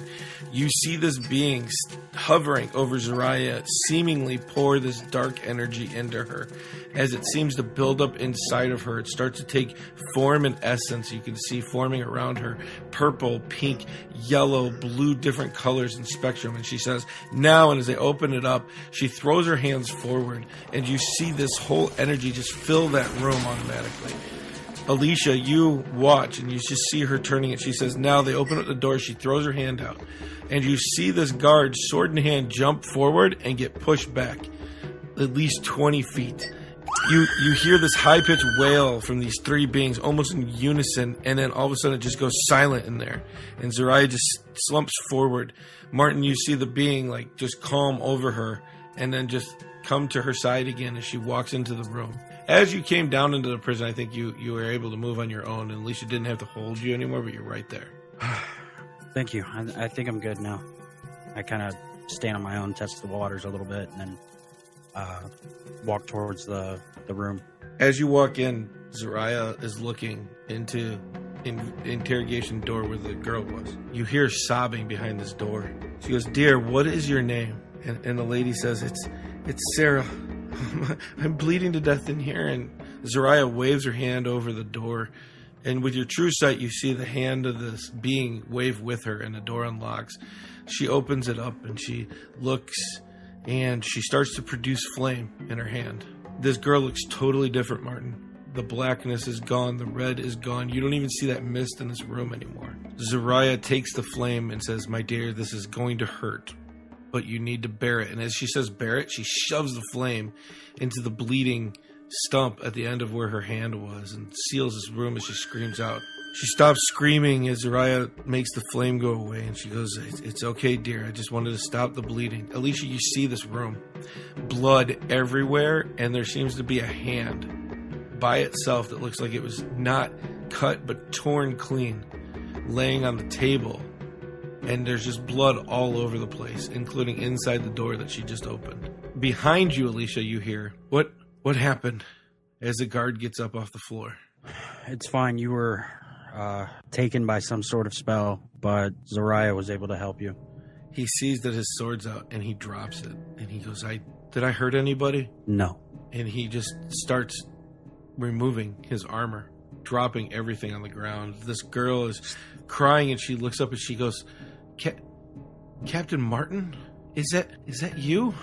Speaker 5: You see this being hovering over Zariah, seemingly pour this dark energy into her. As it seems to build up inside of her, it starts to take form and essence. You can see forming around her purple, pink, yellow, blue, different colors and spectrum. And she says, now, and as they open it up, she throws her hands forward, and you see this whole energy just fill that room automatically. Alissha, you watch, and you just see her turning it. She says, now, they open up the door. She throws her hand out, and you see this guard, sword in hand, jump forward and get pushed back at least 20 feet. You hear this high-pitched wail from these three beings, almost in unison, and then all of a sudden it just goes silent in there. And Zariah just slumps forward. Martin, you see the being like just calm over her, and then just come to her side again as she walks into the room. As you came down into the prison, I think you were able to move on your own, and Alissha didn't have to hold you anymore, but you're right there.
Speaker 4: Thank you. I think I'm good now. I kind of stand on my own, test the waters a little bit, and then walk towards the room.
Speaker 5: As you walk in, Zariah is looking into the interrogation door where the girl was. You hear sobbing behind this door. She goes, dear, what is your name? And the lady says, it's Sarah. I'm bleeding to death in here. And Zariah waves her hand over the door. And with your true sight, you see the hand of this being wave with her, and the door unlocks. She opens it up, and she looks, and she starts to produce flame in her hand. This girl looks totally different, Martin. The blackness is gone. The red is gone. You don't even see that mist in this room anymore. Zariah takes the flame and says, my dear, this is going to hurt, but you need to bear it. And as she says bear it, she shoves the flame into the bleeding stump at the end of where her hand was and seals this room as she screams out. She stops screaming as Zariah makes the flame go away, and she goes, it's okay, dear. I just wanted to stop the bleeding. Alissha, you see this room. Blood everywhere, and there seems to be a hand by itself that looks like it was not cut but torn clean, laying on the table. And there's just blood all over the place, including inside the door that she just opened. Behind you, Alissha, you hear, what happened? As the guard gets up off the floor.
Speaker 4: It's fine. You were taken by some sort of spell, but Zariah was able to help you.
Speaker 5: He sees that his sword's out, and he drops it. And he goes, did I hurt anybody?
Speaker 4: No.
Speaker 5: And he just starts removing his armor, dropping everything on the ground. This girl is crying, and she looks up and she goes, Captain Martin? Is that you?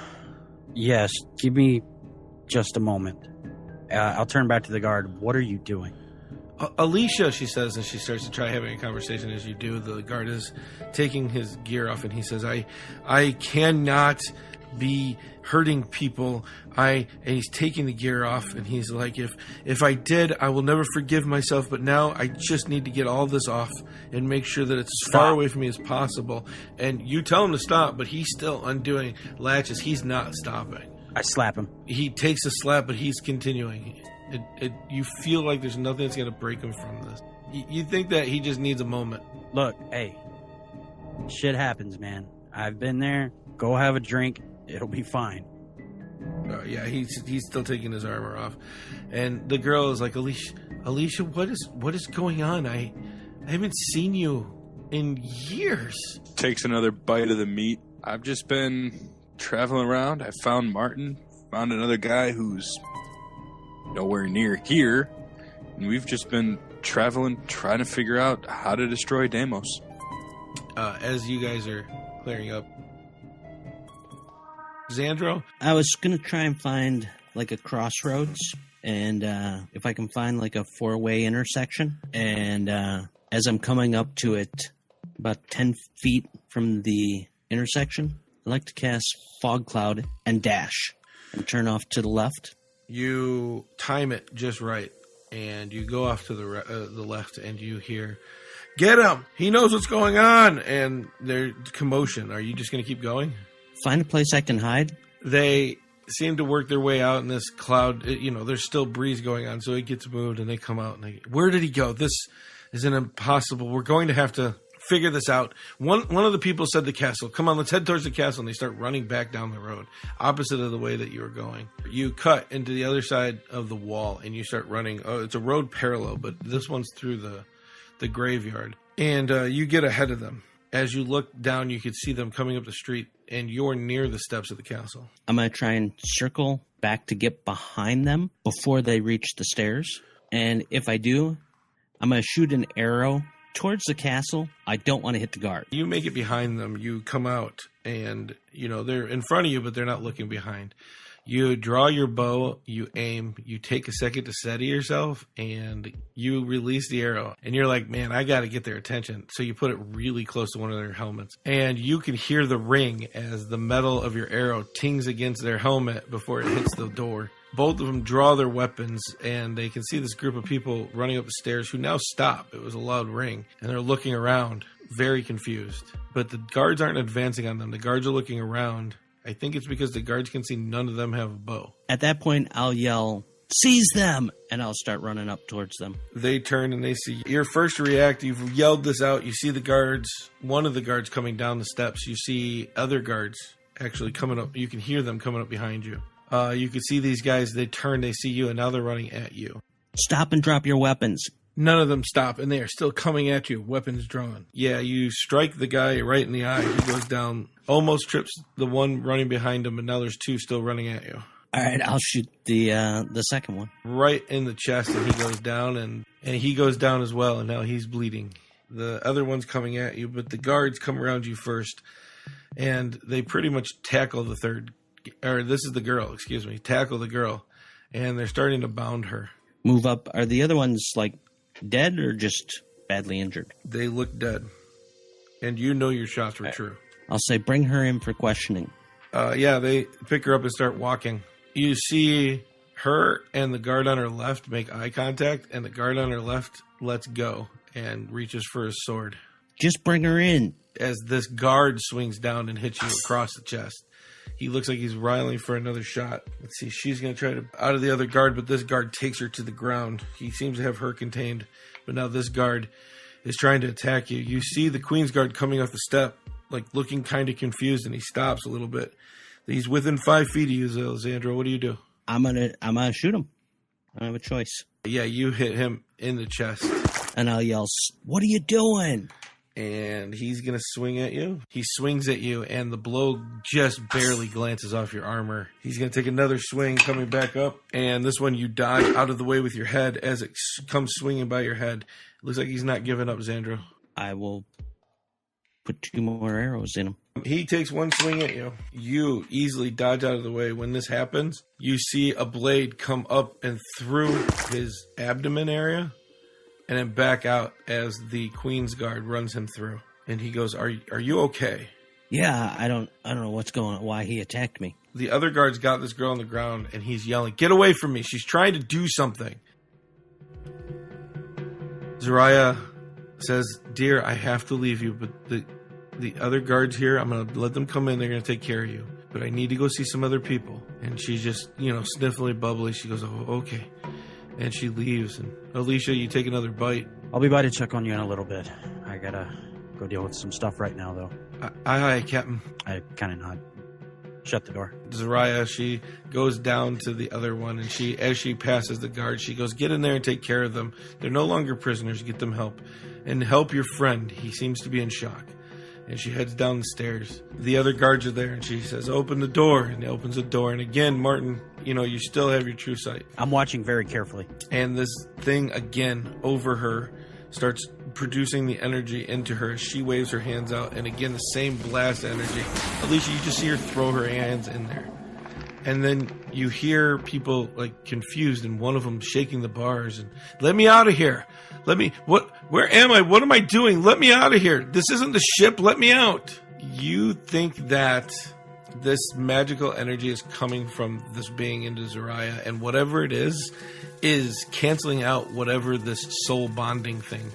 Speaker 4: Yes. Give me just a moment. I'll turn back to the guard. What are you doing?
Speaker 5: Alissha, she says, and she starts to try having a conversation as you do. The guard is taking his gear off, and he says, I cannot be hurting people. And he's taking the gear off, and he's like, if I did, I will never forgive myself, but now I just need to get all this off and make sure that it's as far away from me as possible. And you tell him to stop, but he's still undoing latches. He's not stopping.
Speaker 4: I slap him.
Speaker 5: He takes a slap, but he's continuing. You feel like there's nothing that's going to break him from this. You think that he just needs a moment.
Speaker 4: Look, hey, shit happens, man. I've been there. Go have a drink. It'll be fine.
Speaker 5: Yeah, he's still taking his armor off. And the girl is like, Alissha, what is going on? I haven't seen you in years.
Speaker 2: Takes another bite of the meat. I've just been traveling around. I found Martin, found another guy who's nowhere near here, and we've just been traveling, trying to figure out how to destroy Deimos.
Speaker 5: As you guys are clearing up, Zandro?
Speaker 3: I was going to try and find like a crossroads, and if I can find like a 4-way intersection, and as I'm coming up to it, about 10 feet from the intersection, I like to cast Fog Cloud and dash and turn off to the left.
Speaker 5: You time it just right, and you go off to the left, and you hear, "Get him! He knows what's going on!" And there's commotion. Are you just going to keep going?
Speaker 3: Find a place I can hide.
Speaker 5: They seem to work their way out in this cloud. There's still breeze going on, so it gets moved, and they come out, and where did he go? This is an impossible. We're going to have to figure this out. One of the people said the castle. Come on, let's head towards the castle. And they start running back down the road, opposite of the way that you were going. You cut into the other side of the wall, and you start running. Oh, it's a road parallel, but this one's through the graveyard. And you get ahead of them. As you look down, you can see them coming up the street, and you're near the steps of the castle.
Speaker 3: I'm going to try and circle back to get behind them before they reach the stairs. And if I do, I'm going to shoot an arrow towards the castle. I don't want to hit the guard.
Speaker 5: You make it behind them. You come out, and they're in front of you, but they're not looking behind. You draw your bow, you aim, you take a second to steady yourself, and you release the arrow. And you're like, man, I got to get their attention. So you put it really close to one of their helmets. And you can hear the ring as the metal of your arrow tings against their helmet before it hits the door. Both of them draw their weapons, and they can see this group of people running up the stairs who now stop. It was a loud ring, and they're looking around, very confused. But the guards aren't advancing on them. The guards are looking around. I think it's because the guards can see none of them have a bow.
Speaker 3: At that point, I'll yell, "Seize them!" and I'll start running up towards them.
Speaker 5: They turn and they see you. Your first to react, you've yelled this out. You see the guards, one of the guards coming down the steps. You see other guards actually coming up. You can hear them coming up behind you. You can see these guys. They turn, they see you, and now they're running at you.
Speaker 3: Stop and drop your weapons.
Speaker 5: None of them stop, and they are still coming at you, weapons drawn. Yeah, you strike the guy right in the eye. He goes down, almost trips the one running behind him, and now there's two still running at you.
Speaker 3: All right, I'll shoot the second one.
Speaker 5: Right in the chest, and he goes down, and he goes down as well, and now he's bleeding. The other one's coming at you, but the guards come around you first, and they pretty much tackle the third, or this is the girl, excuse me, tackle the girl, and they're starting to bound her.
Speaker 3: Move up. Are the other ones, dead or just badly injured?
Speaker 5: They look dead. And you know your shots were true.
Speaker 3: I'll say bring her in for questioning.
Speaker 5: Yeah, they pick her up and start walking. You see her and the guard on her left make eye contact, and the guard on her left lets go and reaches for his sword.
Speaker 3: Just bring her in.
Speaker 5: As this guard swings down and hits you across the chest. He looks like he's riling for another shot. Let's see, she's going to try to out of the other guard, but this guard takes her to the ground. He seems to have her contained, but now this guard is trying to attack you. You see the Queen's Guard coming off the step, looking kind of confused, and he stops a little bit. He's within 5 feet of you, Zandro. What do you do?
Speaker 3: I'm gonna shoot him. I don't have a choice.
Speaker 5: Yeah, you hit him in the chest.
Speaker 3: And I'll yell, "What are you doing?"
Speaker 5: And he's going to swing at you. He swings at you, and the blow just barely glances off your armor. He's going to take another swing, coming back up. And this one, you dodge out of the way with your head as it comes swinging by your head. It looks like he's not giving up, Zandro.
Speaker 3: I will put 2 more arrows in him.
Speaker 5: He takes one swing at you. You easily dodge out of the way. When this happens, you see a blade come up and through his abdomen area, and then back out as the Queen's Guard runs him through. And he goes, are you okay?
Speaker 3: Yeah, I don't know what's going on, why he attacked me.
Speaker 5: The other guard's got this girl on the ground, and he's yelling, "Get away from me. She's trying to do something." Zariah says, "Dear, I have to leave you, but the other guards here, I'm going to let them come in. They're going to take care of you. But I need to go see some other people." And she's just, sniffly, bubbly. She goes, "Oh, okay." And she leaves. And Alissha, you take another bite.
Speaker 4: I'll be by to check on you in a little bit. I gotta go deal with some stuff right now, though.
Speaker 5: Aye, Captain.
Speaker 4: I kind of nod. Shut the door.
Speaker 5: Zariah, she goes down to the other one, and as she passes the guard, she goes, "Get in there and take care of them. They're no longer prisoners. Get them help. And help your friend. He seems to be in shock." And she heads down the stairs. The other guards are there, and she says, "Open the door." And he opens the door. And again, Martin, you still have your true sight.
Speaker 4: I'm watching very carefully.
Speaker 5: And this thing, again, over her, starts producing the energy into her as she waves her hands out. And again, the same blast energy. Alissha, you just see her throw her hands in there. And then you hear people like confused, and one of them shaking the bars and, let me out of here. Where am I? What am I doing? Let me out of here. This isn't the ship. Let me out. You think that this magical energy is coming from this being into Zariah, and whatever it is canceling out whatever this soul bonding thing,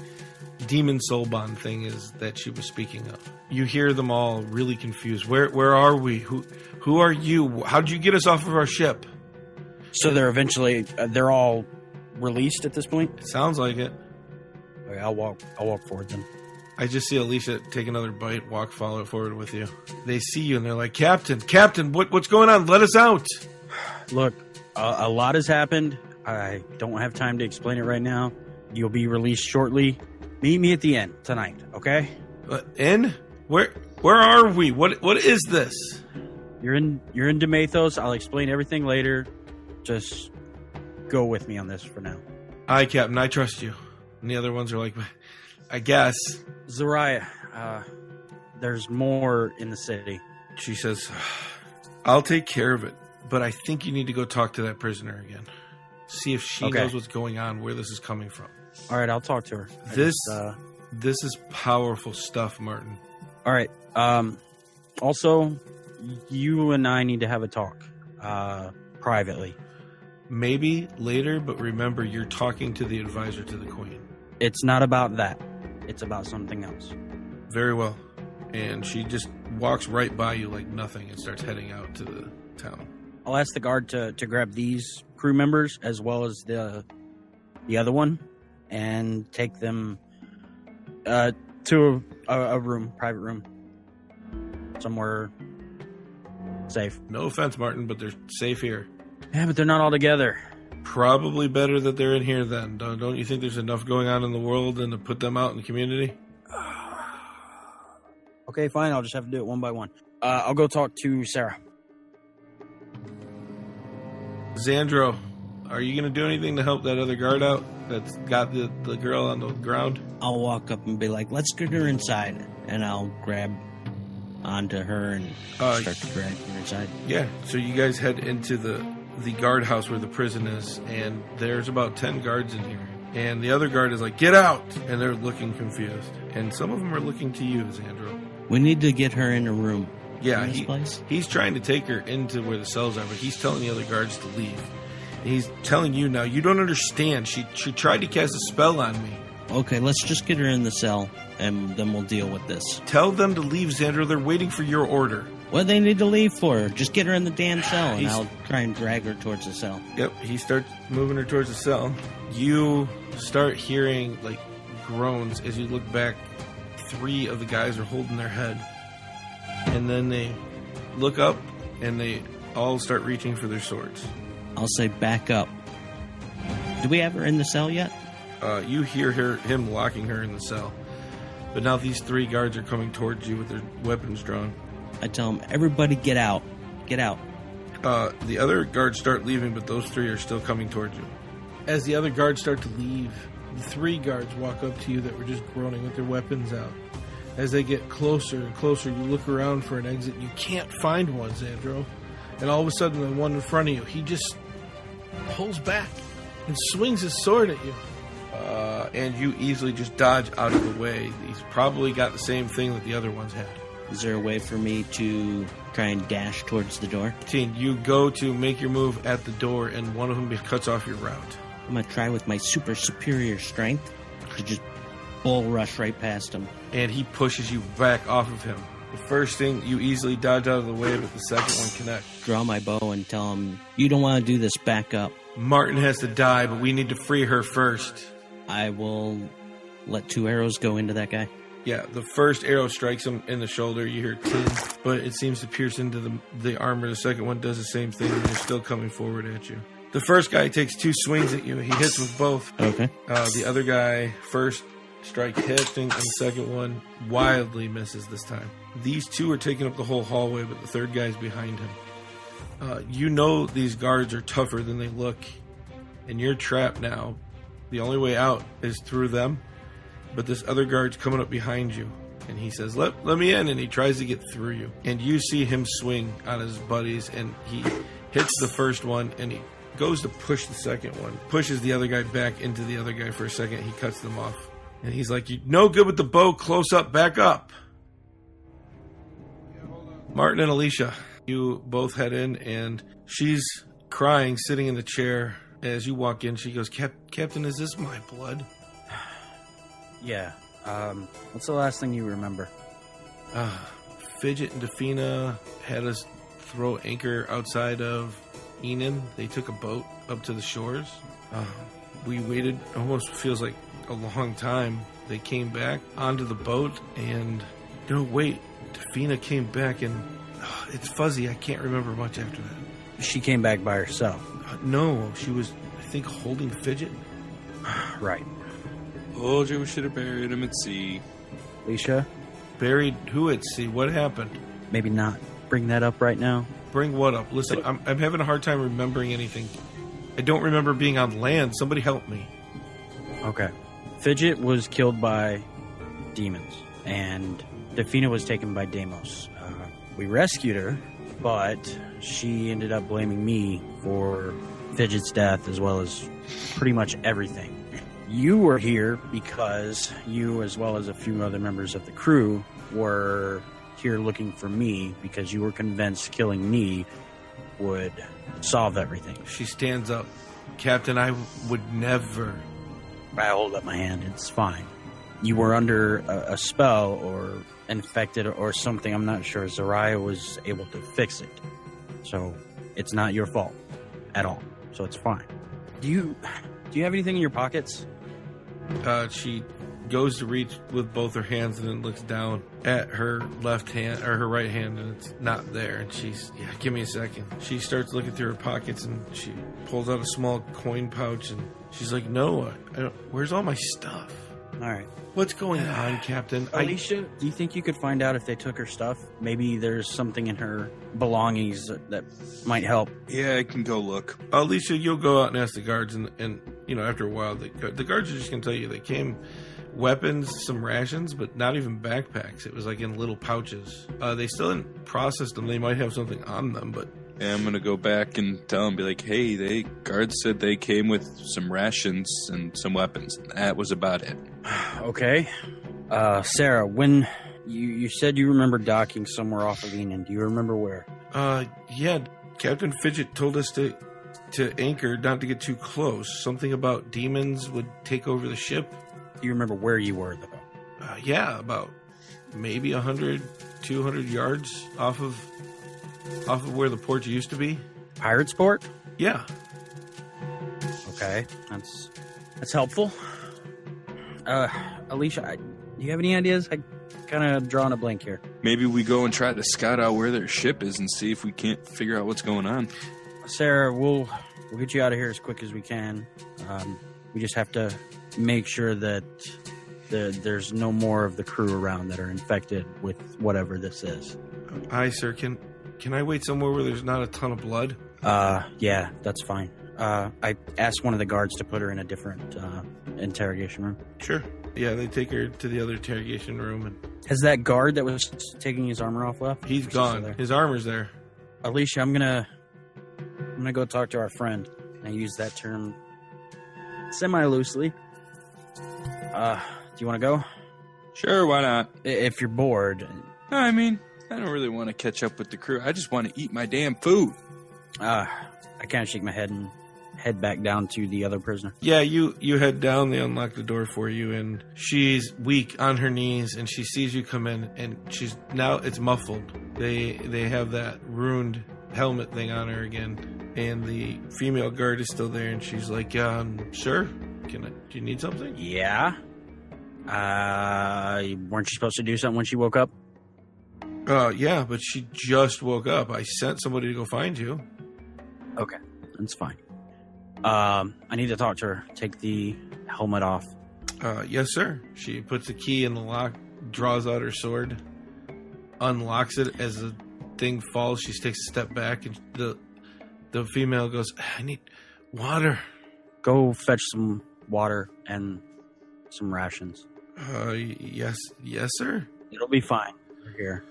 Speaker 5: demon soul bond thing is that she was speaking of. You hear them all really confused. Where are we? Who are you? How did you get us off of our ship?
Speaker 4: So they're all released at this point?
Speaker 5: It sounds like it.
Speaker 4: Okay, I'll walk forward then.
Speaker 5: I just see Alissha take another bite, follow forward with you. They see you and they're like, Captain, what's going on? Let us out.
Speaker 4: Look, a lot has happened. I don't have time to explain it right now. You'll be released shortly. Meet me at the end tonight, okay?
Speaker 5: In? Where are we? What is this?
Speaker 4: You're in Demathos. I'll explain everything later. Just go with me on this for now.
Speaker 5: Aye, Captain, I trust you. And the other ones are like, I guess.
Speaker 4: Zariah, there's more in the city.
Speaker 5: She says, I'll take care of it, but I think you need to go talk to that prisoner again. See if she knows what's going on, where this is coming from.
Speaker 4: All right, I'll talk to her.
Speaker 5: This is powerful stuff, Martin.
Speaker 4: All right. Also, you and I need to have a talk privately.
Speaker 5: Maybe later, but remember, you're talking to the advisor to the Queen.
Speaker 4: It's not about that. It's about something else.
Speaker 5: Very well. And she just walks right by you like nothing and starts heading out to the town.
Speaker 4: I'll ask the guard to grab these crew members as well as the other one and take them to a room, private room, somewhere safe.
Speaker 5: No offense, Martin, but they're safe here.
Speaker 4: Yeah, but they're not all together.
Speaker 5: Probably better that they're in here then. Don't you think there's enough going on in the world than to put them out in the community?
Speaker 4: Okay, fine. I'll just have to do it one by one. I'll go talk to Sarah.
Speaker 5: Zandro, are you going to do anything to help that other guard out that's got the girl on the ground?
Speaker 3: I'll walk up and be like, let's get her inside. And I'll grab onto her and start to drag her inside.
Speaker 5: Yeah, so you guys head into the guardhouse where the prison is, and there's about 10 guards in here. And the other guard is like, get out! And they're looking confused. And some of them are looking to you, Zandro.
Speaker 3: We need to get her in a room.
Speaker 5: Yeah,
Speaker 3: in this place?
Speaker 5: He's trying to take her into where the cells are, but he's telling the other guards to leave. And he's telling you now, you don't understand. She tried to cast a spell on me.
Speaker 3: Okay, let's just get her in the cell, and then we'll deal with this.
Speaker 5: Tell them to leave, Zandro. They're waiting for your order.
Speaker 3: What do they need to leave for? Just get her in the damn cell, and I'll try and drag her towards the cell.
Speaker 5: Yep, he starts moving her towards the cell. You start hearing, like, groans as you look back. 3 of the guys are holding their head. And then they look up, and they all start reaching for their swords.
Speaker 3: I'll say back up. Do we have her in the cell yet?
Speaker 5: You hear him locking her in the cell. But now these 3 guards are coming towards you with their weapons drawn.
Speaker 3: I tell them, everybody get out. Get out.
Speaker 5: The other guards start leaving, but those 3 are still coming towards you. As the other guards start to leave, the 3 guards walk up to you that were just groaning with their weapons out. As they get closer and closer, you look around for an exit. You can't find one, Zandro. And all of a sudden, the one in front of you, he just pulls back and swings his sword at you. And you easily just dodge out of the way. He's probably got the same thing that the other ones had.
Speaker 3: Is there a way for me to try and dash towards the door?
Speaker 5: You go to make your move at the door, and one of them cuts off your route.
Speaker 3: I'm going to try with my super superior strength to just bull rush right past him.
Speaker 5: And he pushes you back off of him. The first thing, you easily dodge out of the way, but the second one connects.
Speaker 3: Draw my bow and tell him, you don't want to do this, back up.
Speaker 5: Martin has to die, but we need to free her first.
Speaker 3: I will let 2 arrows go into that guy.
Speaker 5: Yeah, the first arrow strikes him in the shoulder. You hear ting, but it seems to pierce into the armor. The second one does the same thing, and they're still coming forward at you. The first guy takes 2 swings at you. He hits with both.
Speaker 3: Okay.
Speaker 5: The other guy, first strike hitting, and the second one wildly misses this time. These 2 are taking up the whole hallway, but the third guy's behind him. You know these guards are tougher than they look, and you're trapped now. The only way out is through them, but this other guard's coming up behind you, and he says, let me in, and he tries to get through you. And you see him swing on his buddies, and hits the first one, and he goes to push the second one. Pushes the other guy back into the other guy for a second. He cuts them off. And he's like, "You're no good with the bow. Close up. Back up." Martin and Alissha, you both head in, and she's crying, sitting in the chair. As you walk in, she goes, Captain, is this my blood?
Speaker 4: Yeah. What's the last thing you remember?
Speaker 5: Fidget and Defina had us throw anchor outside of Enon. They took a boat up to the shores. We waited, almost feels like a long time. They came back onto the boat, and no, wait, Defina came back, and it's fuzzy. I can't remember much after that.
Speaker 4: She came back by herself.
Speaker 5: No, she was, I think, holding Fidget.
Speaker 4: Right.
Speaker 2: Told you we should have buried him at sea.
Speaker 4: Alissha,
Speaker 5: Buried who at sea? What happened?
Speaker 4: maybe not bring that up right now.
Speaker 5: Bring what up? Listen, I'm having a hard time remembering anything. I don't remember being on land. Somebody help me.
Speaker 4: Okay. Fidget was killed by demons, and Defina was taken by Deimos. We rescued her, but she ended up blaming me for Fidget's death as well as pretty much everything. You were here because you, as well as a few other members of the crew, were here looking for me because you were convinced killing me would solve everything.
Speaker 5: She stands up. Captain, I would never.
Speaker 4: I hold up my hand. It's fine. You were under a spell or infected or something. I'm not sure. Zariah was able to fix it. So it's not your fault at all. So it's fine. Do you have anything in your pockets?
Speaker 5: She goes to reach with both her hands and then looks down at her left hand or her right hand, and it's not there. And she's, give me a second. She starts looking through her pockets, and she pulls out a small coin pouch, and she's like, "No, where's all my stuff?
Speaker 4: All right.
Speaker 5: What's going on, Captain?"
Speaker 4: Alissha, do you think you could find out if they took her stuff? Maybe there's something in her belongings that might help.
Speaker 2: Yeah, I can go look.
Speaker 5: Alissha, you'll go out and ask the guards, and after a while, the guards are just going to tell you they came weapons, some rations, but not even backpacks. It was like in little pouches. They still didn't process them. They might have something on them, but...
Speaker 2: Yeah, I'm going to go back and tell them, be like, hey, they guards said they came with some rations and some weapons. That was about it.
Speaker 4: Okay. Sarah, when you said you remember docking somewhere off of Enon, do you remember where?
Speaker 5: Yeah, Captain Fidget told us to anchor, not to get too close. Something about demons would take over the ship.
Speaker 4: Do you remember where you were, though?
Speaker 5: Yeah, about maybe 100, 200 yards off of where the port used to be.
Speaker 4: Pirate's Port?
Speaker 5: Yeah.
Speaker 4: Okay, that's helpful. Alissha, do you have any ideas? I kind of drawing a blank here.
Speaker 2: Maybe we go and try to scout out where their ship is and see if we can't figure out what's going on.
Speaker 4: Sarah, we'll get you out of here as quick as we can. We just have to make sure that there's no more of the crew around that are infected with whatever this is.
Speaker 5: Aye, sir. Can I wait somewhere where there's not a ton of blood?
Speaker 4: Yeah, that's fine. I asked one of the guards to put her in a different interrogation room.
Speaker 5: Sure. Yeah, they take her to the other interrogation room. And
Speaker 4: Has that guard that was taking his armor off left?
Speaker 5: he's gone. His armor's there.
Speaker 4: Alissha, I'm gonna go talk to our friend. I use that term semi-loosely. Do you want to go?
Speaker 2: Sure, why not?
Speaker 4: If you're bored.
Speaker 2: No, I mean, I don't really want to catch up with the crew. I just want to eat my damn food.
Speaker 4: I kind of shake my head and head back down to the other prisoner.
Speaker 5: Yeah, you head down. They unlock the door for you, and she's weak on her knees, and she sees you come in, and it's muffled. They have that ruined helmet thing on her again, and the female guard is still there, and she's like, sir, do you need something?
Speaker 4: Yeah. Weren't you supposed to do something when she woke up?
Speaker 5: Yeah, but she just woke up. I sent somebody to go find you.
Speaker 4: Okay, that's fine. I need to talk to her. Take the helmet off.
Speaker 5: Yes, sir. She puts the key in the lock, draws out her sword, unlocks it. As the thing falls, she takes a step back, and the female goes, "I need water."
Speaker 4: Go fetch some water and some rations.
Speaker 5: Yes, sir.
Speaker 4: It'll be fine. We're here.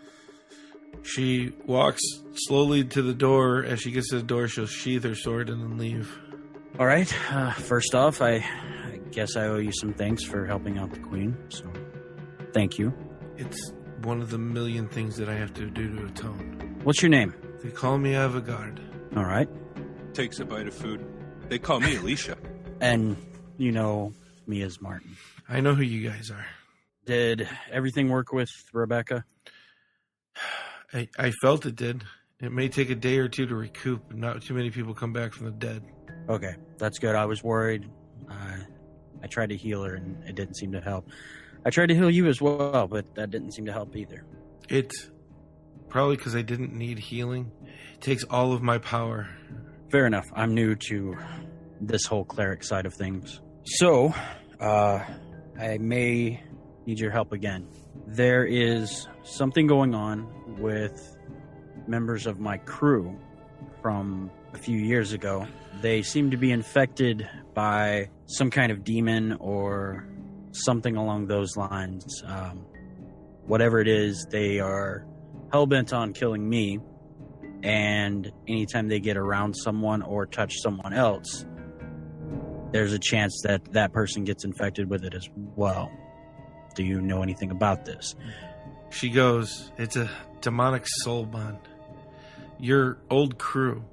Speaker 5: She walks slowly to the door. As she gets to the door, she'll sheath her sword and then leave.
Speaker 4: All right. First off, I guess I owe you some thanks for helping out the queen. So, thank you.
Speaker 5: It's one of the million things that I have to do to atone.
Speaker 4: What's your name?
Speaker 5: They call me Avogard.
Speaker 4: All right.
Speaker 2: Takes a bite of food. They call me Alissha.
Speaker 4: And you know me as Martin.
Speaker 5: I know who you guys are.
Speaker 4: Did everything work with Rebecca?
Speaker 5: I felt it did. It may take a day or two to recoup. Not too many people come back from the dead.
Speaker 4: Okay, that's good. I was worried. I tried to heal her, and it didn't seem to help. I tried to heal you as well, but that didn't seem to help either.
Speaker 5: It's probably because I didn't need healing. It takes all of my power.
Speaker 4: Fair enough. I'm new to this whole cleric side of things. So, I may need your help again. There is something going on with members of my crew from a few years ago. They seem to be infected by some kind of demon or something along those lines. Whatever it is, they are hell-bent on killing me, and anytime they get around someone or touch someone else, there's a chance that that person gets infected with it as well. Do you know anything about this?
Speaker 5: She goes, it's a demonic soul bond. Your old crew,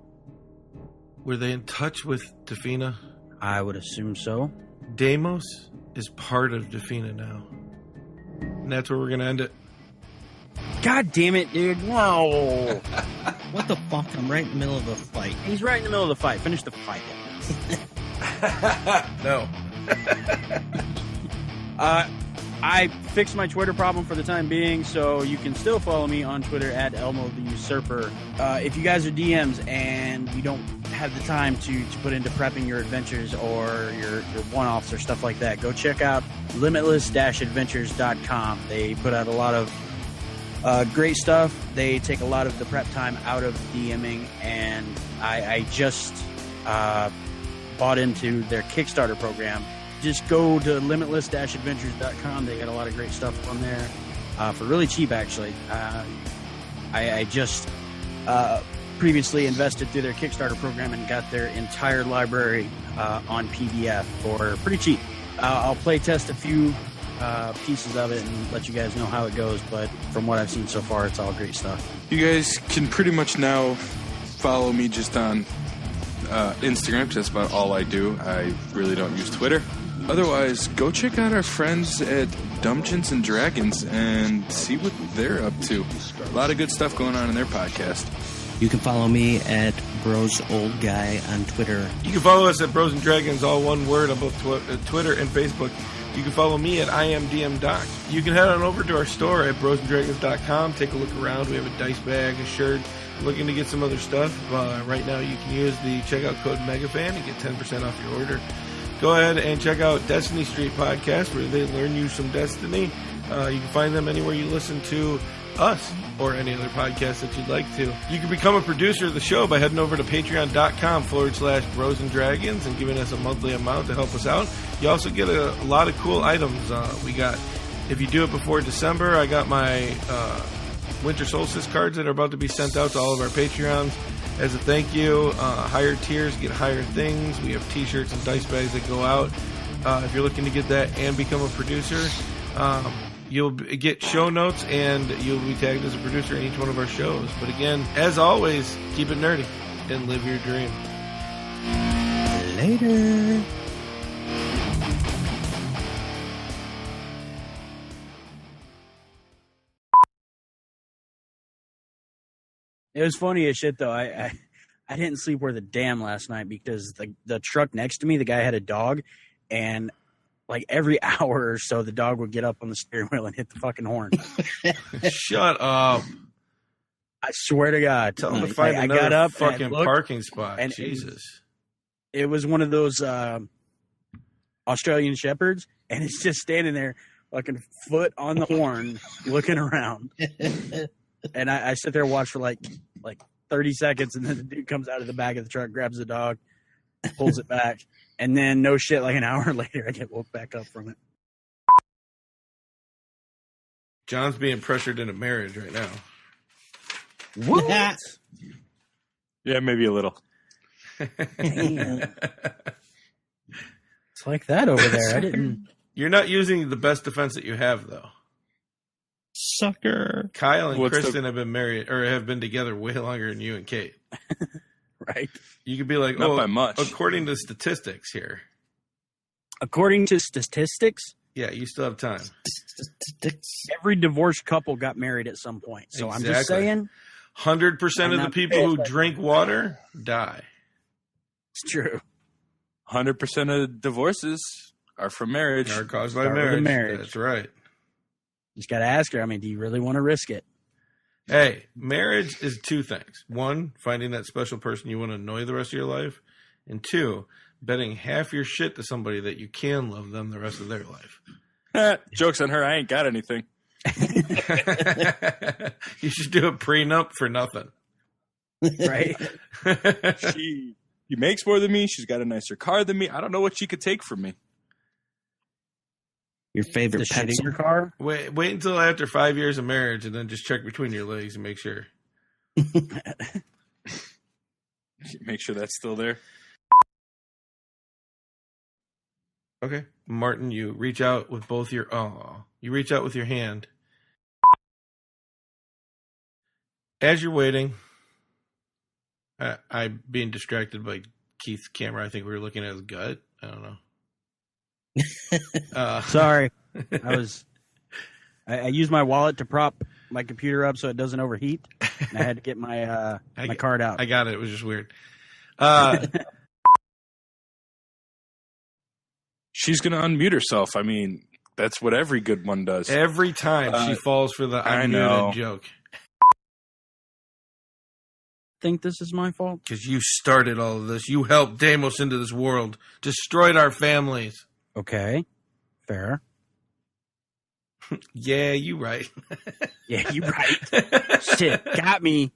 Speaker 5: were they in touch with Defina?
Speaker 4: I would assume so.
Speaker 5: Deimos is part of Defina now. And that's where we're going to end it.
Speaker 4: God damn it, dude. No.
Speaker 3: What the fuck? I'm right in the middle of a fight.
Speaker 4: He's right in the middle of the fight. Finish the fight.
Speaker 5: No.
Speaker 4: I fixed my Twitter problem for the time being, so you can still follow me on Twitter at Elmo the Usurper. If you guys are DMs and you don't have the time to put into prepping your adventures or your one-offs or stuff like that, go check out limitless-adventures.com. They put out a lot of great stuff. They take a lot of the prep time out of DMing, and I just bought into their Kickstarter program. Just go to limitless-adventures.com. They got a lot of great stuff on there for really cheap, actually. I just previously invested through their Kickstarter program and got their entire library on PDF for pretty cheap. I'll play test a few pieces of it and let you guys know how it goes, but from what I've seen so far, it's all great stuff.
Speaker 2: You guys can pretty much now follow me just on Instagram, because that's about all I do. I really don't use Twitter. Otherwise, go check out our friends at Dumbgeons and Dragons and see what they're up to. A lot of good stuff going on in their podcast.
Speaker 3: You can follow me at BrosOldGuy on Twitter.
Speaker 5: You can follow us at Bros and Dragons, all one word, on both Twitter and Facebook. You can follow me at IamDMDoc. You can head on over to our store at BrosandDragons.com. Take a look around. We have a dice bag, a shirt. Looking to get some other stuff. Right now you can use the checkout code MEGAFAN and get 10% off your order. Go ahead and check out Destiny Street Podcast, where they learn you some Destiny. You can find them anywhere you listen to us or any other podcast that you'd like to. You can become a producer of the show by heading over to patreon.com/BrosandDragons and giving us a monthly amount to help us out. You also get a lot of cool items. We got, if you do it before December, I got my Winter Solstice cards that are about to be sent out to all of our Patreons as a thank you. Higher tiers get higher things. We have t-shirts and dice bags that go out. If you're looking to get that and become a producer, you'll get show notes and you'll be tagged as a producer in each one of our shows. But again, as always, keep it nerdy and live your dream.
Speaker 3: Later.
Speaker 4: It was funny as shit, though. I didn't sleep worth a damn last night because the truck next to me, the guy had a dog, and like every hour or so, the dog would get up on the steering wheel and hit the fucking horn.
Speaker 5: Shut up.
Speaker 4: I swear to God.
Speaker 5: Tell him to find another
Speaker 4: got up
Speaker 5: fucking
Speaker 4: looked,
Speaker 5: parking spot.
Speaker 4: and
Speaker 5: Jesus.
Speaker 4: It was one of those Australian Shepherds, and it's just standing there, fucking foot on the horn, looking around. And I sit there and watch for like 30 seconds, and then the dude comes out of the back of the truck, grabs the dog, pulls it back, and then no shit, like an hour later, I get woke back up from it.
Speaker 5: John's being pressured into marriage right now. What?
Speaker 2: Yeah, maybe a little.
Speaker 4: Damn. It's like that over there. I didn't.
Speaker 5: You're not using the best defense that you have, though.
Speaker 3: Sucker.
Speaker 5: Kyle and
Speaker 2: What's
Speaker 5: Kristen have been married or have been together way longer than you and Kate.
Speaker 4: Right.
Speaker 5: You could be like,
Speaker 2: Not by much.
Speaker 5: according to statistics here.
Speaker 4: According to statistics,
Speaker 5: Yeah, you still have time.
Speaker 4: every divorced couple got married at some point. So I'm just
Speaker 5: Exactly.
Speaker 4: saying,
Speaker 5: 100%
Speaker 4: I'm
Speaker 5: of the
Speaker 4: not
Speaker 5: people who
Speaker 4: paying
Speaker 5: drink water die.
Speaker 4: it's true.
Speaker 2: 100% of divorces are from marriage.
Speaker 5: Are caused by
Speaker 4: Start with the
Speaker 5: marriage.
Speaker 4: marriage.
Speaker 5: That's right.
Speaker 4: Just got to ask her. I mean, do you really want to risk it?
Speaker 5: Hey, marriage is two things. One, finding that special person you want to annoy the rest of your life. And two, betting half your shit to somebody that you can love them the rest of their life.
Speaker 2: Joke's on her. I ain't got anything.
Speaker 5: You should do a prenup for nothing.
Speaker 4: Right?
Speaker 2: She makes more than me. She's got a nicer car than me. I don't know what she could take from me.
Speaker 3: Your
Speaker 4: The
Speaker 3: favorite
Speaker 4: shit in
Speaker 3: pencil.
Speaker 4: your car?
Speaker 5: Wait until after 5 years of marriage and then just check between your legs and make sure.
Speaker 2: Make sure that's still there.
Speaker 5: Okay. Martin, you reach out with both your you reach out with your hand. As you're waiting, I'm being distracted by Keith's camera. I think we were looking at his gut. I don't know.
Speaker 4: Sorry. I used my wallet to prop my computer up so it doesn't overheat. And I had to get my my card out.
Speaker 5: I got it. It was just weird.
Speaker 2: She's going to unmute herself. I mean, that's what every good one does.
Speaker 5: Every time she falls for the
Speaker 2: I
Speaker 5: I'm
Speaker 2: know.
Speaker 5: muted joke.
Speaker 4: Think this is my fault?
Speaker 5: Because you started all of this. You helped Deimos into this world. Destroyed our families.
Speaker 4: Okay. Fair.
Speaker 5: Yeah, you right.
Speaker 4: Yeah, you're right. Shit, got me.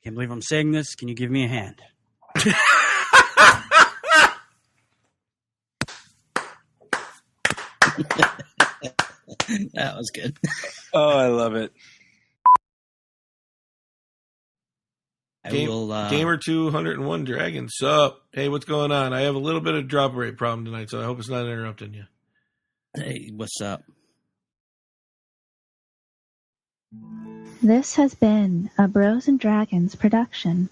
Speaker 4: Can't believe I'm saying this. Can you give me a hand?
Speaker 3: That was good.
Speaker 2: Oh, I love it.
Speaker 3: I will,
Speaker 5: Gamer 201 Dragon, sup? Hey, what's going on? I have a little bit of drop rate problem tonight, so I hope it's not interrupting you.
Speaker 3: hey, what's up?
Speaker 6: This has been a Bros and Dragons production.